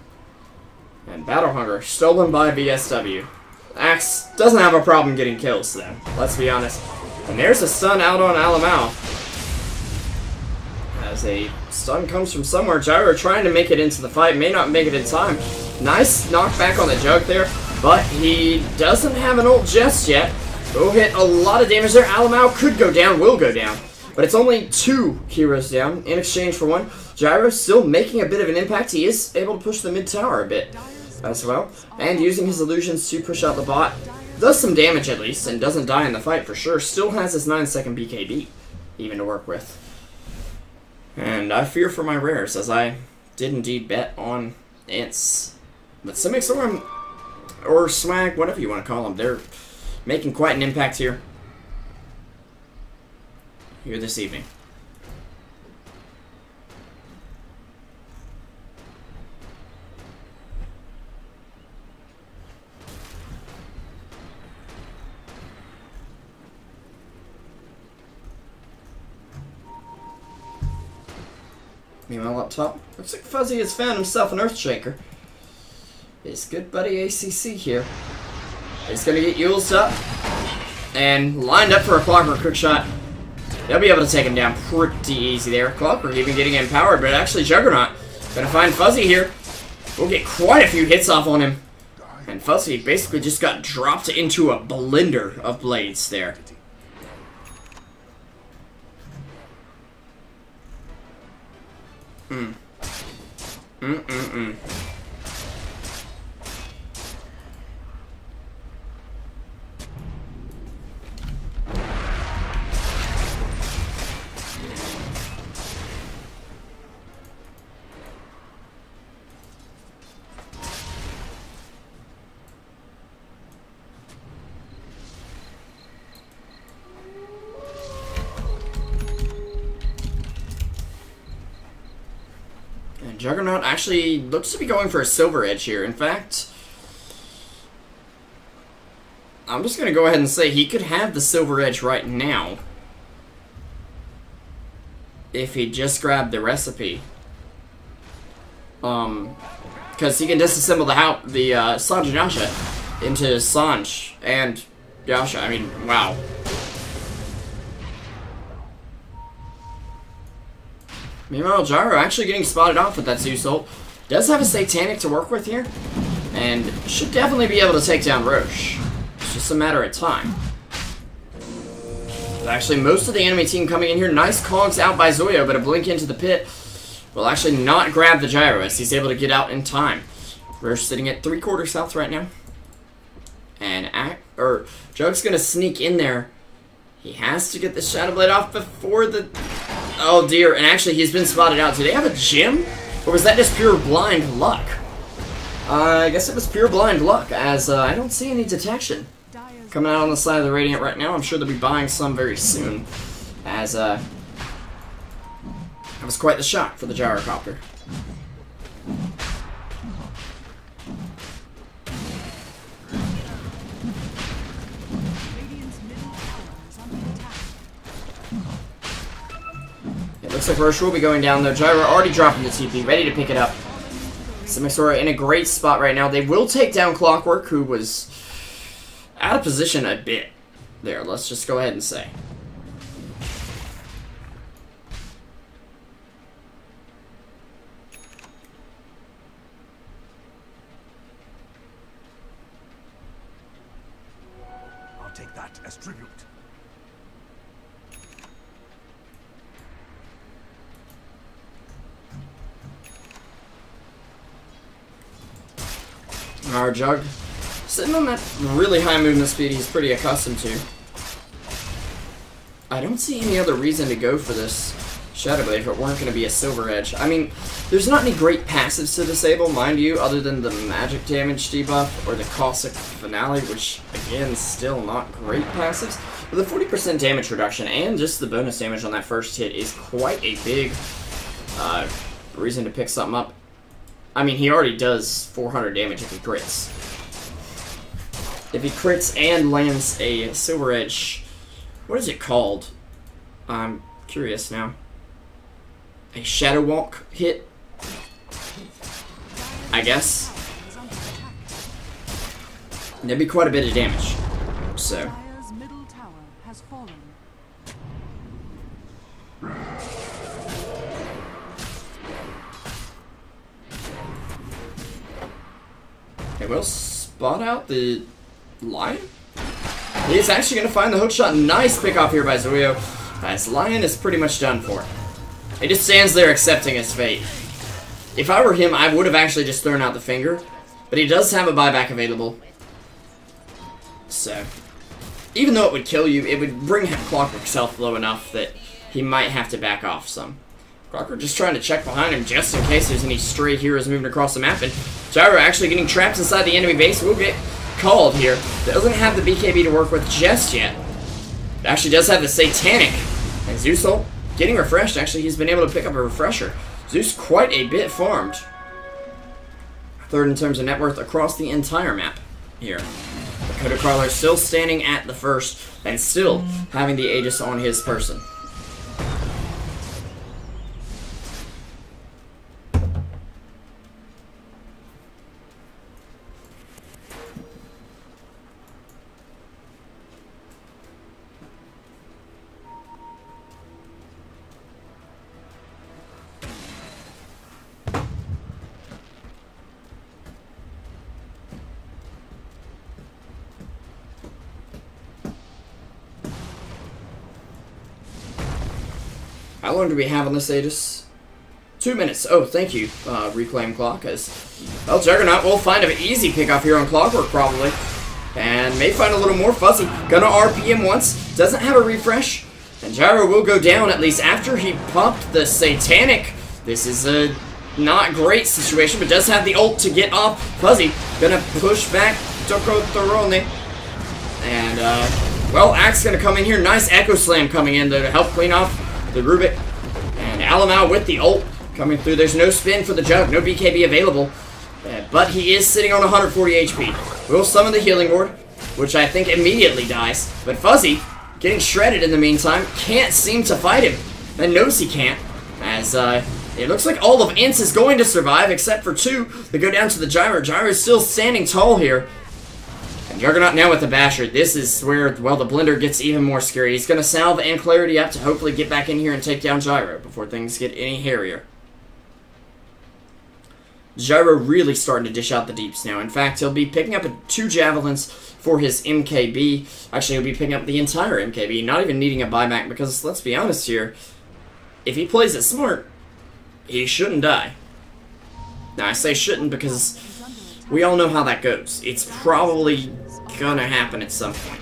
And Battle Hunger, stolen by BSW. Axe doesn't have a problem getting kills, though. Let's be honest. And there's a stun out on Alamau. As a stun comes from somewhere, Gyro trying to make it into the fight. May not make it in time. Nice knockback on the Jug there. But he doesn't have an ult just yet. Will hit a lot of damage there. Alamau could go down, will go down. But it's only 2 heroes down in exchange for 1. Gyro still making a bit of an impact. He is able to push the mid tower a bit as well. And using his illusions to push out the bot. does some damage at least, and doesn't die in the fight for sure. Still has his 9-second BKB even to work with. And I fear for my rares, as I did indeed bet on INTZ. But SX.R or Swag, whatever you want to call them, they're making quite an impact here this evening. Meanwhile, up top, looks like Fuzzy has found himself an Earthshaker. His good buddy ACC here is going to get used up and lined up for a Clockwork quick shot. They'll be able to take him down pretty easy there. Clockwork even getting empowered, but actually Juggernaut going to find Fuzzy here. We'll get quite a few hits off on him. And Fuzzy basically just got dropped into a blender of blades there. Juggernaut actually looks to be going for a Silver Edge here. In fact, I'm just going to go ahead and say he could have the Silver Edge right now if he just grabbed the recipe. Because he can disassemble the Sanj and Yasha into Sanj and Yasha. I mean, wow. Meanwhile, Gyro actually getting spotted off with that Zeus ult. Does have a Satanic to work with here, and should definitely be able to take down Roche. It's just a matter of time. There's actually most of the enemy team coming in here. Nice cogs out by Zoyo, but a blink into the pit will actually not grab the Gyro as he's able to get out in time. Roche sitting at 3/4 health right now. And Jug's gonna sneak in there. He has to get the Shadow Blade off before the... Oh dear, and actually he's been spotted out. Do they have a gem? Or was that just pure blind luck? I guess it was pure blind luck, as I don't see any detection coming out on the side of the Radiant right now. I'm sure they'll be buying some very soon, as that was quite the shot for the Gyrocopter. Looks like Roche will be going down though. Gyro already dropping the TP, ready to pick it up. SX.R in a great spot right now. They will take down Clockwork, who was out of position a bit there. Let's just go ahead and say. I'll take that as tribute. Our Jug sitting on that really high movement speed he's pretty accustomed to. I don't see any other reason to go for this Shadow Blade if it weren't going to be a Silver Edge. I mean, there's not any great passives to disable, mind you, other than the magic damage debuff or the Caustic Finale, which, again, still not great passives. But the 40% damage reduction and just the bonus damage on that first hit is quite a big reason to pick something up. I mean, he already does 400 damage if he crits. If he crits and lands a Silver Edge, what is it called? I'm curious now. A Shadow Walk hit? I guess. That'd be quite a bit of damage. So. They will spot out the Lion. He's actually going to find the hookshot. Nice pick off here by Zoyo. As Lion is pretty much done for. He just stands there accepting his fate. If I were him, I would have actually just thrown out the finger. But he does have a buyback available. So, even though it would kill you, it would bring Clockwork's health low enough that he might have to back off some. Clockwork just trying to check behind him just in case there's any stray heroes moving across the map. And Gyro actually getting trapped inside the enemy base will get called here. Doesn't have the BKB to work with just yet. It actually does have the Satanic. And Zeus ult getting refreshed. Actually, he's been able to pick up a refresher. Zeus quite a bit farmed. Third in terms of net worth across the entire map here. Dakota Crawler still standing at the first and still having the Aegis on his person. How long do we have on this Aegis? 2 minutes. Oh, thank you, Reclaim Clock. As well, Juggernaut will find an easy pickoff here on Clockwork, probably. And may find a little more fuzzy. Gonna RP him once. Doesn't have a refresh. And Gyro will go down, at least after he popped the Satanic. This is a not great situation, but does have the ult to get off. Fuzzy gonna push back Toko Thorone. And, well, Axe gonna come in here. Nice Echo Slam coming in, though, to help clean off the Rubik. And Alamau with the ult coming through. There's no spin for the Jug, no BKB available. But he is sitting on 140 HP. Will summon the Healing Ward, which I think immediately dies. But Fuzzy, getting shredded in the meantime, can't seem to fight him. And knows he can't. As it looks like all of INTZ is going to survive, except for 2 that go down to the Gyro. Gyro is still standing tall here. And Juggernaut now with the Basher. This is where, well, the Blender gets even more scary. He's going to salve and Clarity up to hopefully get back in here and take down Gyro before things get any hairier. Gyro really starting to dish out the deeps now. In fact, he'll be picking up 2 Javelins for his MKB. Actually, he'll be picking up the entire MKB, not even needing a buyback, because, let's be honest here, if he plays it smart, he shouldn't die. Now, I say shouldn't because we all know how that goes. It's probably gonna happen at some point.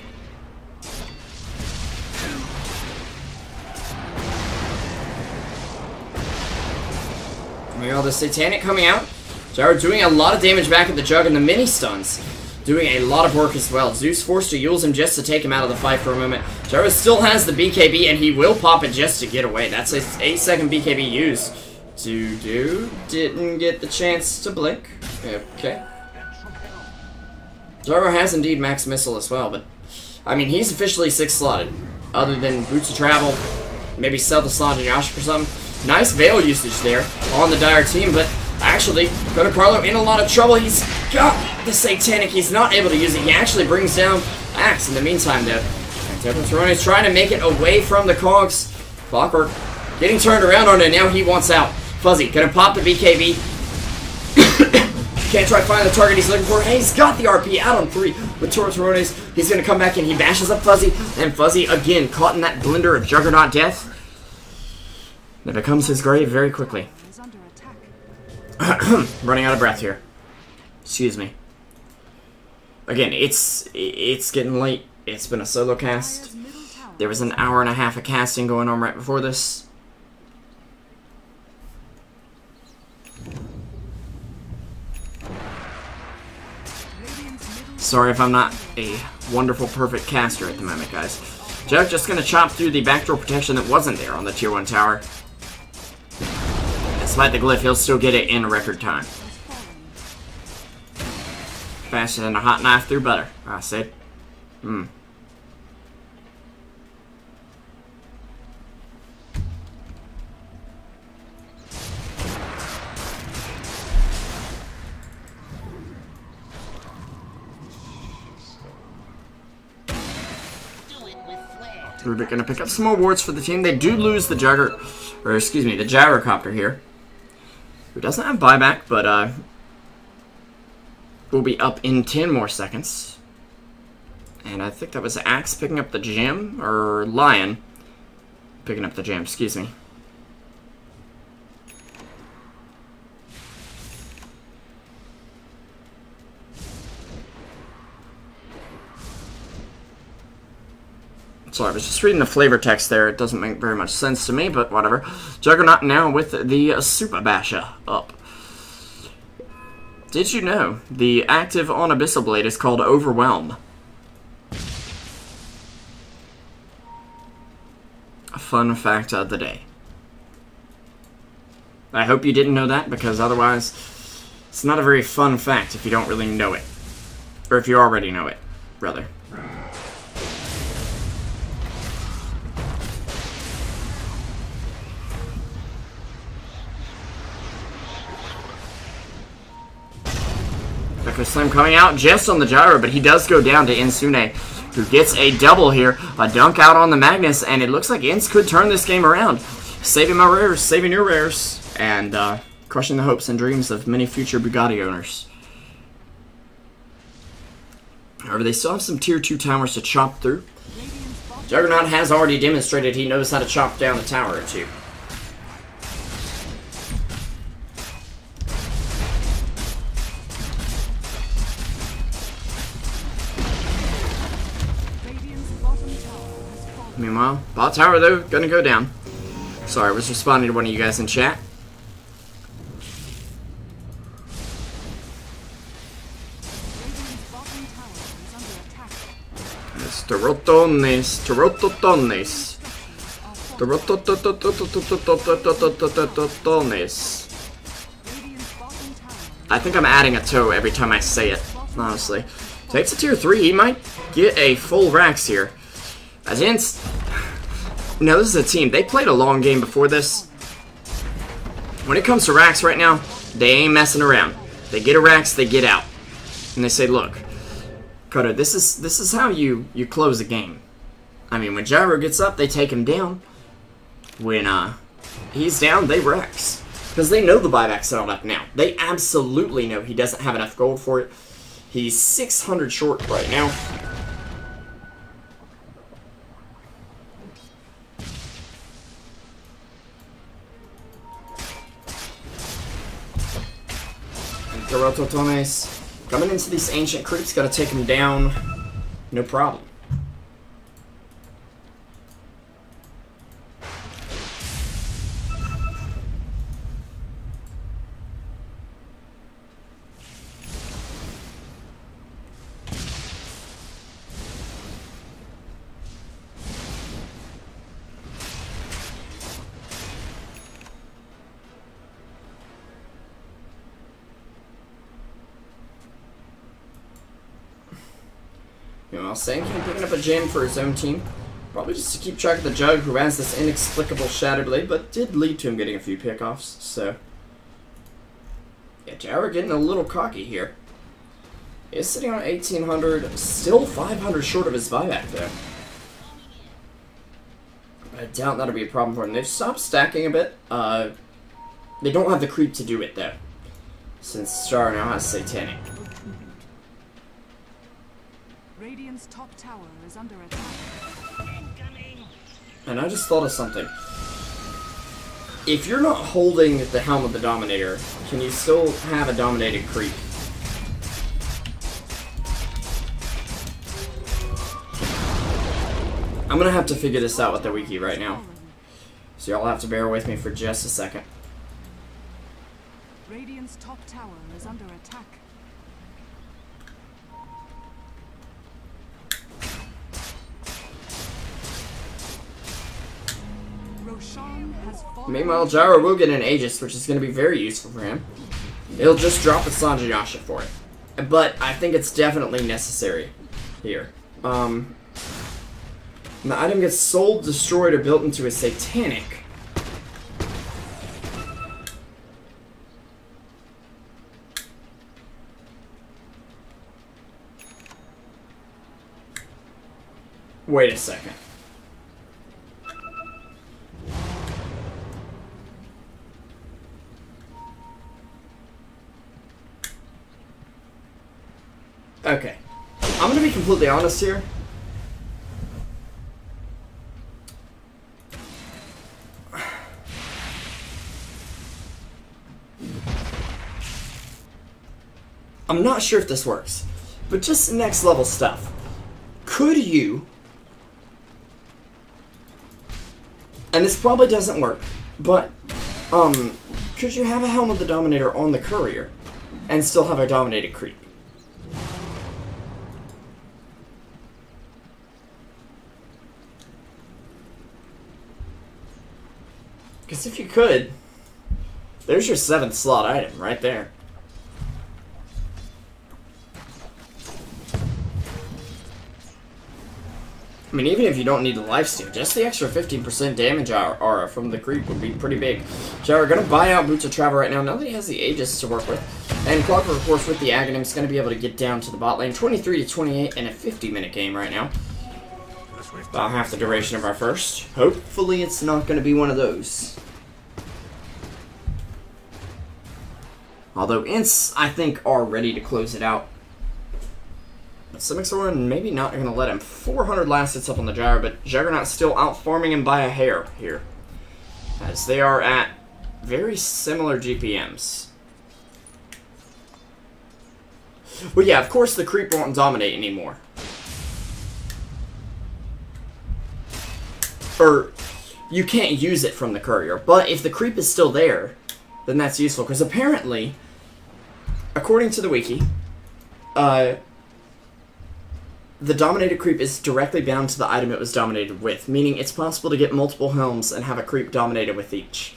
We got the Satanic coming out. Gyro doing a lot of damage back at the Jug, and the mini stuns doing a lot of work as well. Zeus forced to use him just to take him out of the fight for a moment. Gyro still has the BKB, and he will pop it just to get away. That's a 8-second BKB use to do. Didn't get the chance to blink. Okay. Gyro has indeed max missile as well, but I mean, he's officially 6 slotted. Other than Boots of Travel, maybe sell the slot to Yasha for something. Nice Veil usage there on the Dire team, but actually, Dakota Carlo in a lot of trouble. He's got the Satanic. He's not able to use it. He actually brings down Axe in the meantime, though. And Toko Thorone is trying to make it away from the Cogs. Clockwork getting turned around on it. Now he wants out. Fuzzy gonna pop the BKB. Can't try to find the target he's looking for. Hey, he's got the RP out on 3 with Toko Thorones. He's gonna come back and he bashes up Fuzzy. And Fuzzy, again, caught in that blender of Juggernaut death. That becomes his grave very quickly. Running out of breath here. Excuse me. Again, it's getting late. It's been a solo cast. There was an hour and a half of casting going on right before this. Sorry if I'm not a wonderful, perfect caster at the moment, guys. Jug just gonna chop through the backdoor protection that wasn't there on the tier 1 tower. Despite the glyph, he'll still get it in record time. Faster than a hot knife through butter, I said. Rubik gonna pick up some more wards for the team. They do lose the Jugger, or excuse me, the Gyrocopter here, who doesn't have buyback, but will be up in 10 more seconds. And I think that was Axe picking up the gem, or Lion picking up the gem, excuse me. Sorry, I was just reading the flavor text there. It doesn't make very much sense to me, but whatever. Juggernaut now with the Super Basha up. Did you know the active on Abyssal Blade is called Overwhelm? A fun fact of the day. I hope you didn't know that, because otherwise it's not a very fun fact if you don't really know it. Or if you already know it, rather. Echo Slam coming out just on the gyro, but he does go down to Insune, who gets a double here. A dunk out on the Magnus, and it looks like Ints could turn this game around. Saving my rares, saving your rares, and crushing the hopes and dreams of many future Bugatti owners. However, they still have some tier 2 towers to chop through. Juggernaut has already demonstrated he knows how to chop down a tower or two. Meanwhile, bot tower, though, gonna go down. Sorry, I was responding to one of you guys in chat. It's Tarotones, Tarototones. Tarotototones. I think I'm adding a toe every time I say it, honestly. Takes a tier 3, he might get a full Rax here. As Ints, now this is a team, they played a long game before this. When it comes to Rax right now, they ain't messing around. They get a Rax, they get out. And they say, look, Kodo, this is how you close a game. I mean, when Gyro gets up, they take him down. When he's down, they Rax. Because they know the buyback's settled up now. They absolutely know he doesn't have enough gold for it. He's 600 short right now. Tarototones coming into these ancient creeps, gotta take him down, no problem. Meanwhile, Sandking picking up a gem for his own team. Probably just to keep track of the Jug, who has this inexplicable Shadow Blade, but did lead to him getting a few pickoffs, so... yeah, Tower getting a little cocky here. He's sitting on 1,800, still 500 short of his buyback, though. I doubt that'll be a problem for him. They've stopped stacking a bit. They don't have the creep to do it, though, since Star now has Satanic. Radiant's top tower is under attack. And I just thought of something. If you're not holding the Helm of the Dominator, can you still have a dominated creep? I'm gonna have to figure this out with the wiki right now. So y'all have to bear with me for just a second. Radiant's top tower is under attack. Meanwhile, Gyro will get an Aegis, which is going to be very useful for him. He'll just drop a Sanjayasha for it. But I think it's definitely necessary here. The item gets sold, destroyed, or built into a Satanic. Wait a second. Okay, I'm going to be completely honest here. I'm not sure if this works, but just next level stuff. Could you and this probably doesn't work, but could you have a Helm of the Dominator on the courier and still have a dominated creep? Because if you could, there's your 7th slot item right there. I mean, even if you don't need the lifesteal, just the extra 15% damage aura from the creep would be pretty big. Gyro gonna buy out Boots of Travel right now that he has the Aegis to work with. And Clockwork, of course, with the Aghanim is going to be able to get down to the bot lane. 23 to 28 in a 50-minute game right now. About half the duration of our first. Hopefully it's not going to be one of those. Although INTZ, I think, are ready to close it out. SX.R maybe not going to let him. 400 last hits up on the Gyro, but Juggernaut's still out farming him by a hair here. As they are at very similar GPMs. Well, yeah, of course the creep won't dominate anymore. Or, you can't use it from the courier. But if the creep is still there, then that's useful. Because apparently, according to the wiki, the dominated creep is directly bound to the item it was dominated with. Meaning it's possible to get multiple helms and have a creep dominated with each.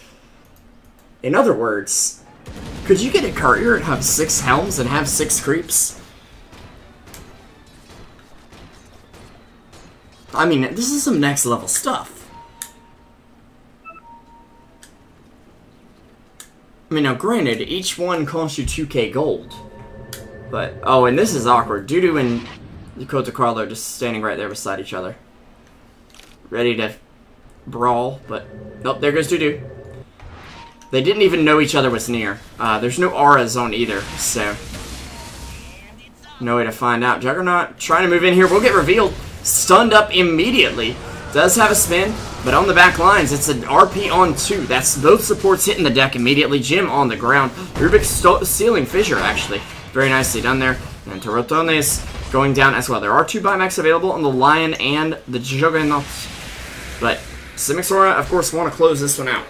In other words, could you get a courier and have 6 helms and have 6 creeps? I mean, this is some next level stuff. I mean, now granted, each one costs you 2k gold. But, oh, and this is awkward. Dudu and Dakota Carlo are just standing right there beside each other. Ready to brawl, but, nope, there goes Dudu. They didn't even know each other was near. There's no auras on either, so no way to find out. Juggernaut trying to move in here. Will get revealed. Stunned up immediately. Does have a spin, but on the back lines, it's an RP on 2. That's both supports hitting the deck immediately. Jim on the ground. Rubik's Ceiling Fissure, actually. Very nicely done there. And Tarotones going down as well. There are 2 buybacks available on the Lion and the Juggernaut. But SX.R, of course, want to close this one out.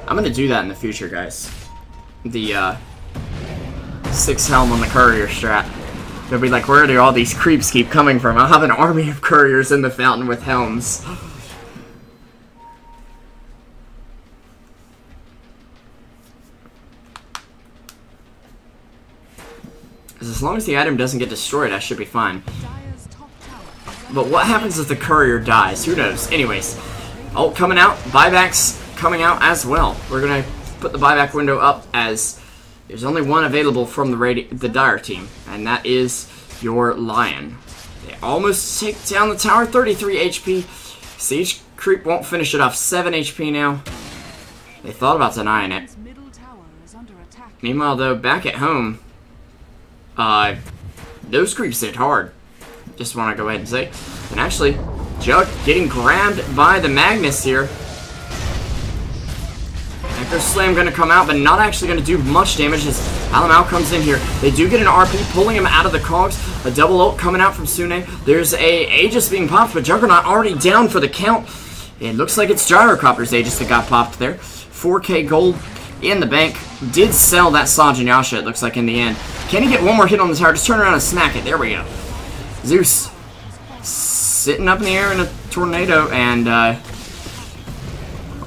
I'm gonna do that in the future, guys. The 6 helm on the courier strat. They'll be like, where do all these creeps keep coming from? I'll have an army of couriers in the fountain with helms. As long as the item doesn't get destroyed, I should be fine. But what happens if the courier dies? Who knows? Anyways. Oh, coming out. Buybacks coming out as well. We're going to put the buyback window up as there's only one available from the Dire team, and that is your Lion. They almost take down the tower. 33 HP. Siege Creep won't finish it off. 7 HP now. They thought about denying it. Meanwhile, though, back at home, those creeps hit hard. Just want to go ahead and say. And actually, Jug getting grabbed by the Magnus here. Echo Slam going to come out, but not actually going to do much damage as Alamau comes in here. They do get an RP, pulling him out of the cogs. A double ult coming out from Sune. There's a Aegis being popped, but Juggernaut already down for the count. It looks like it's Gyrocopter's Aegis that got popped there. 4k gold in the bank. Did sell that Sajin Yasha, it looks like, in the end. Can he get one more hit on the tower? Just turn around and smack it. There we go. Zeus sitting up in the air in a tornado, and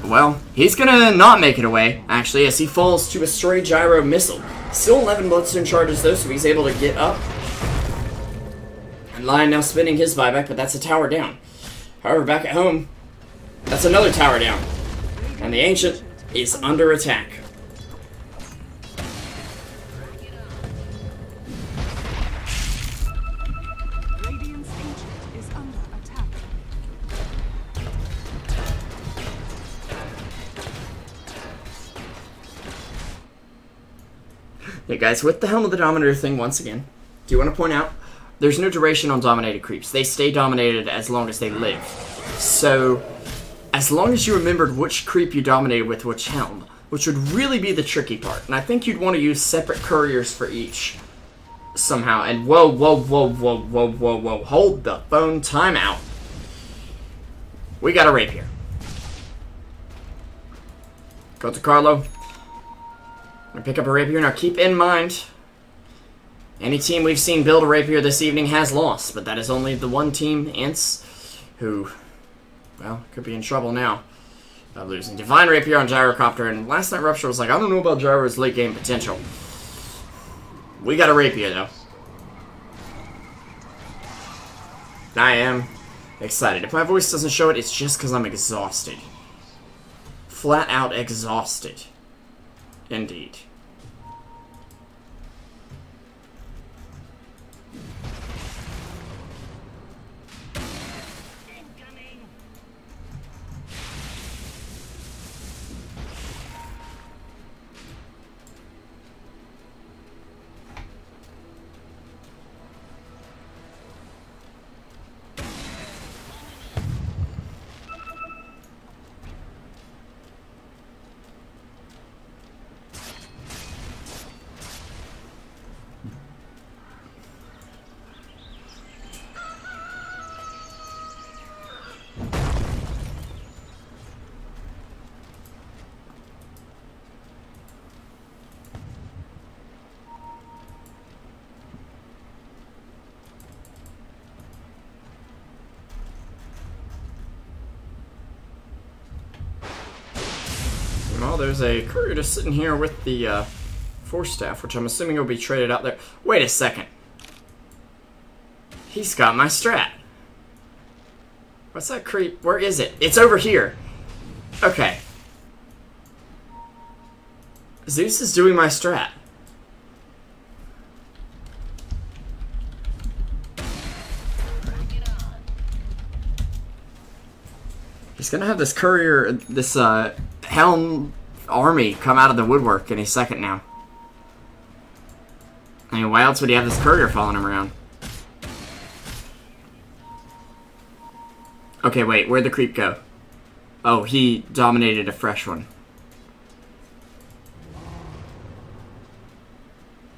well, he's gonna not make it away, actually, as he falls to a stray gyro missile. Still 11 Bloodstone charges, though, so he's able to get up. And Lion now spinning his buyback, but that's a tower down. However, back at home, that's another tower down. And the Ancient is under attack. Hey guys, with the Helm of the Dominator thing, once again, do you want to point out there's no duration on dominated creeps. They stay dominated as long as they live. So, as long as you remembered which creep you dominated with which helm, which would really be the tricky part. And I think you'd want to use separate couriers for each somehow. And whoa, hold the phone, timeout. We got a rapier. Go to Carlo. I'm gonna pick up a rapier. Now keep in mind, any team we've seen build a rapier this evening has lost, but that is only the one team, INTZ, who, well, could be in trouble now of losing. Divine Rapier on Gyrocopter, and last night Rupture was like, I don't know about Gyro's late game potential. We got a rapier though. I am excited. If my voice doesn't show it, it's just because I'm exhausted. Flat out exhausted. Indeed. Well, there's a courier just sitting here with the force staff, which I'm assuming will be traded out there. Wait a second. He's got my strat. What's that creep? Where is it? It's over here. Okay. Zeus is doing my strat. He's gonna have this courier, this Helm army come out of the woodwork any second now. I mean, why else would he have this courier following him around? Okay, wait, where'd the creep go? Oh, he dominated a fresh one.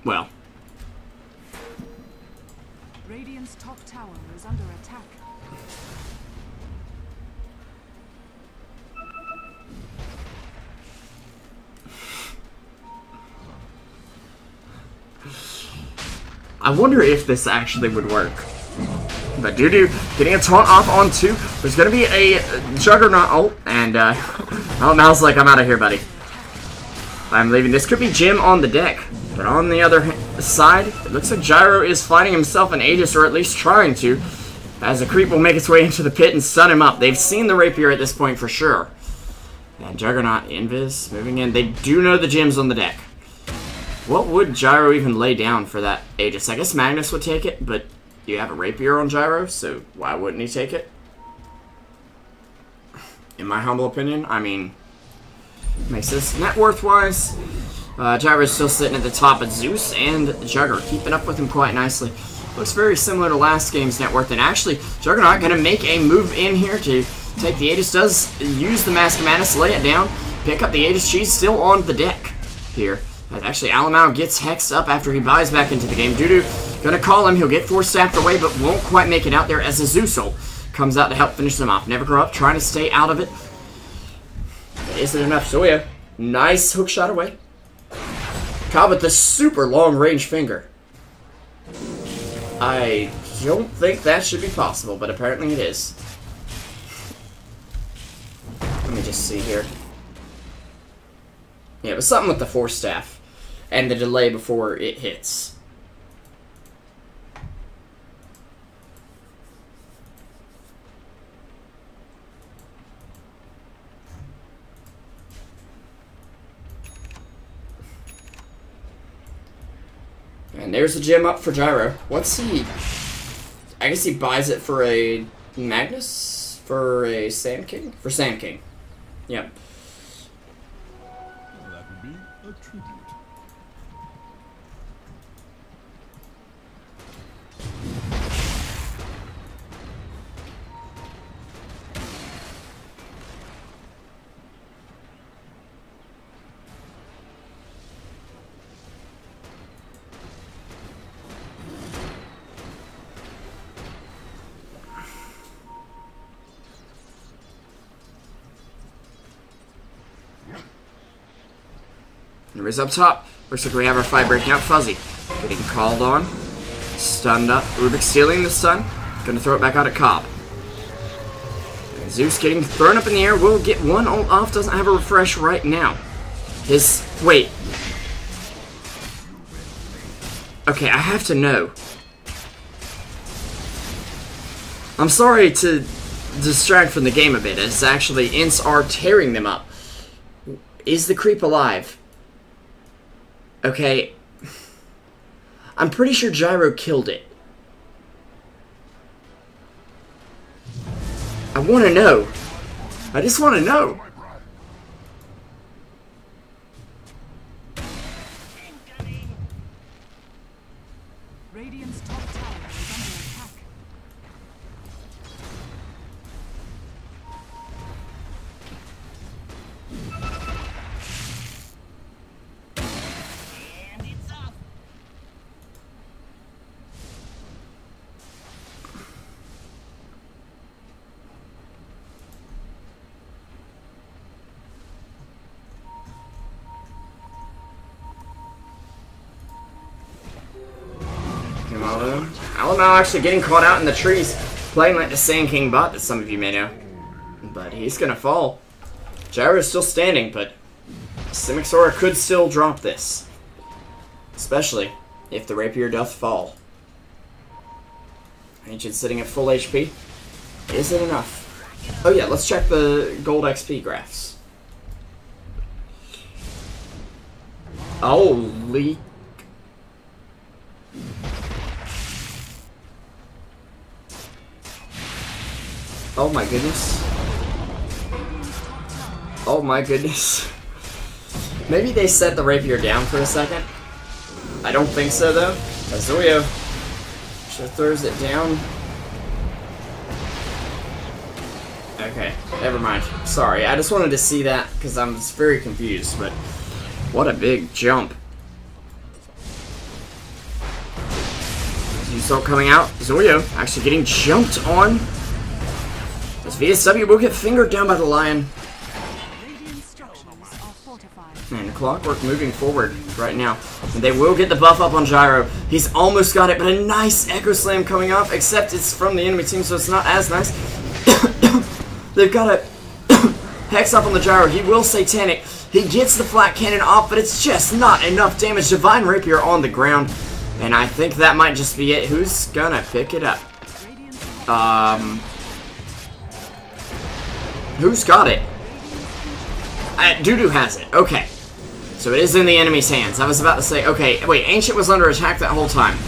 Well. Radiant's top tower is under attack. I wonder if this actually would work. But Doo-Doo getting a taunt off on 2. There's going to be a Juggernaut ult, and oh, Mal's like, I'm out of here, buddy. I'm leaving. This could be Jim on the deck. But on the other side, it looks like Gyro is finding himself an Aegis, or at least trying to, as the creep will make its way into the pit and stun him up. They've seen the rapier at this point for sure. And Juggernaut, Invis, moving in. They do know the Jim's on the deck. What would Gyro even lay down for that Aegis? I guess Magnus would take it, but you have a rapier on Gyro, so why wouldn't he take it? In my humble opinion, I mean, makes this net worth-wise. Gyro's still sitting at the top, but Zeus and Jugger keeping up with him quite nicely. Looks very similar to last game's net worth, and actually, Juggernaut going to make a move in here to take the Aegis. Does use the Mask of Madness, lay it down, pick up the Aegis. She's still on the deck here. Actually, Alamau gets hexed up after he buys back into the game. Doo-Doo gonna call him. He'll get force staffed away, but won't quite make it out there as Azuso comes out to help finish them off. Never grow up, trying to stay out of it. But is it enough? Zoya, nice hook shot away. Cobb with the super long range finger. I don't think that should be possible, but apparently it is. Let me just see here. Yeah, it was something with the force staff and the delay before it hits. And there's the gem up for Gyro. What's he... I guess he buys it for a Magnus? For a Sand King? For Sand King. Yep. That would be a tribute. Ember's up top. Looks like we have our fight breaking out. Fuzzy getting called on. Stunned up. Rubik stealing the stun. Gonna throw it back out at Cobb. And Zeus getting thrown up in the air. Will get one ult off. Doesn't have a refresh right now. Wait. Okay, I have to know. I'm sorry to distract from the game a bit. It's actually INTZ tearing them up. Is the creep alive? Okay. I'm pretty sure Gyro killed it. I want to know. I just want to know. Radiant's top tower is under attack. And it's up. Alamo actually getting caught out in the trees, playing like the Sand King bot that some of you may know. But he's gonna fall. Gyro's still standing, but Simic could still drop this. Especially if the Rapier doth fall. Ancient sitting at full HP. Is it enough? Oh yeah, let's check the gold XP graphs. Holy... Oh my goodness. Oh my goodness. Maybe they set the Rapier down for a second. I don't think so though. Azuyo just throws it down. Okay, never mind. Sorry, I just wanted to see that because I'm just very confused, but what a big jump. Zusok coming out. Zoyo actually getting jumped on. This VSW will get fingered down by the Lion. And Clockwork moving forward right now. And they will get the buff up on Gyro. He's almost got it, but a nice Echo Slam coming up, except it's from the enemy team, so it's not as nice. They've got a Hex up on the Gyro. He will Satanic. He gets the flat cannon off, but it's just not enough damage. Divine Rapier on the ground. And I think that might just be it. Who's gonna pick it up? Who's got it? Dudu has it. Okay. So it is in the enemy's hands. I was about to say, okay, wait, Ancient was under attack that whole time.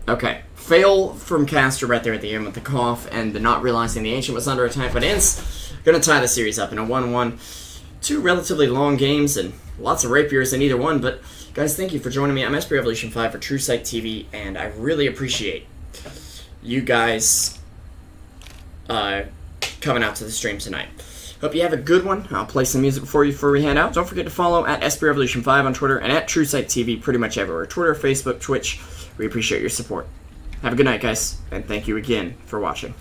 Okay. Fail from Caster right there at the end with the cough and the not realizing the Ancient was under attack, but INTZ gonna tie the series up in a 1-1. Two relatively long games and lots of Rapiers in either one, but guys, thank you for joining me. I'm SP Revolution 5 for Truesight TV, and I really appreciate you guys coming out to the stream tonight. Hope you have a good one. I'll play some music for you before we head out. Don't forget to follow at SP Revolution 5 on Twitter and at Truesight TV pretty much everywhere. Twitter, Facebook, Twitch. We appreciate your support. Have a good night, guys, and thank you again for watching.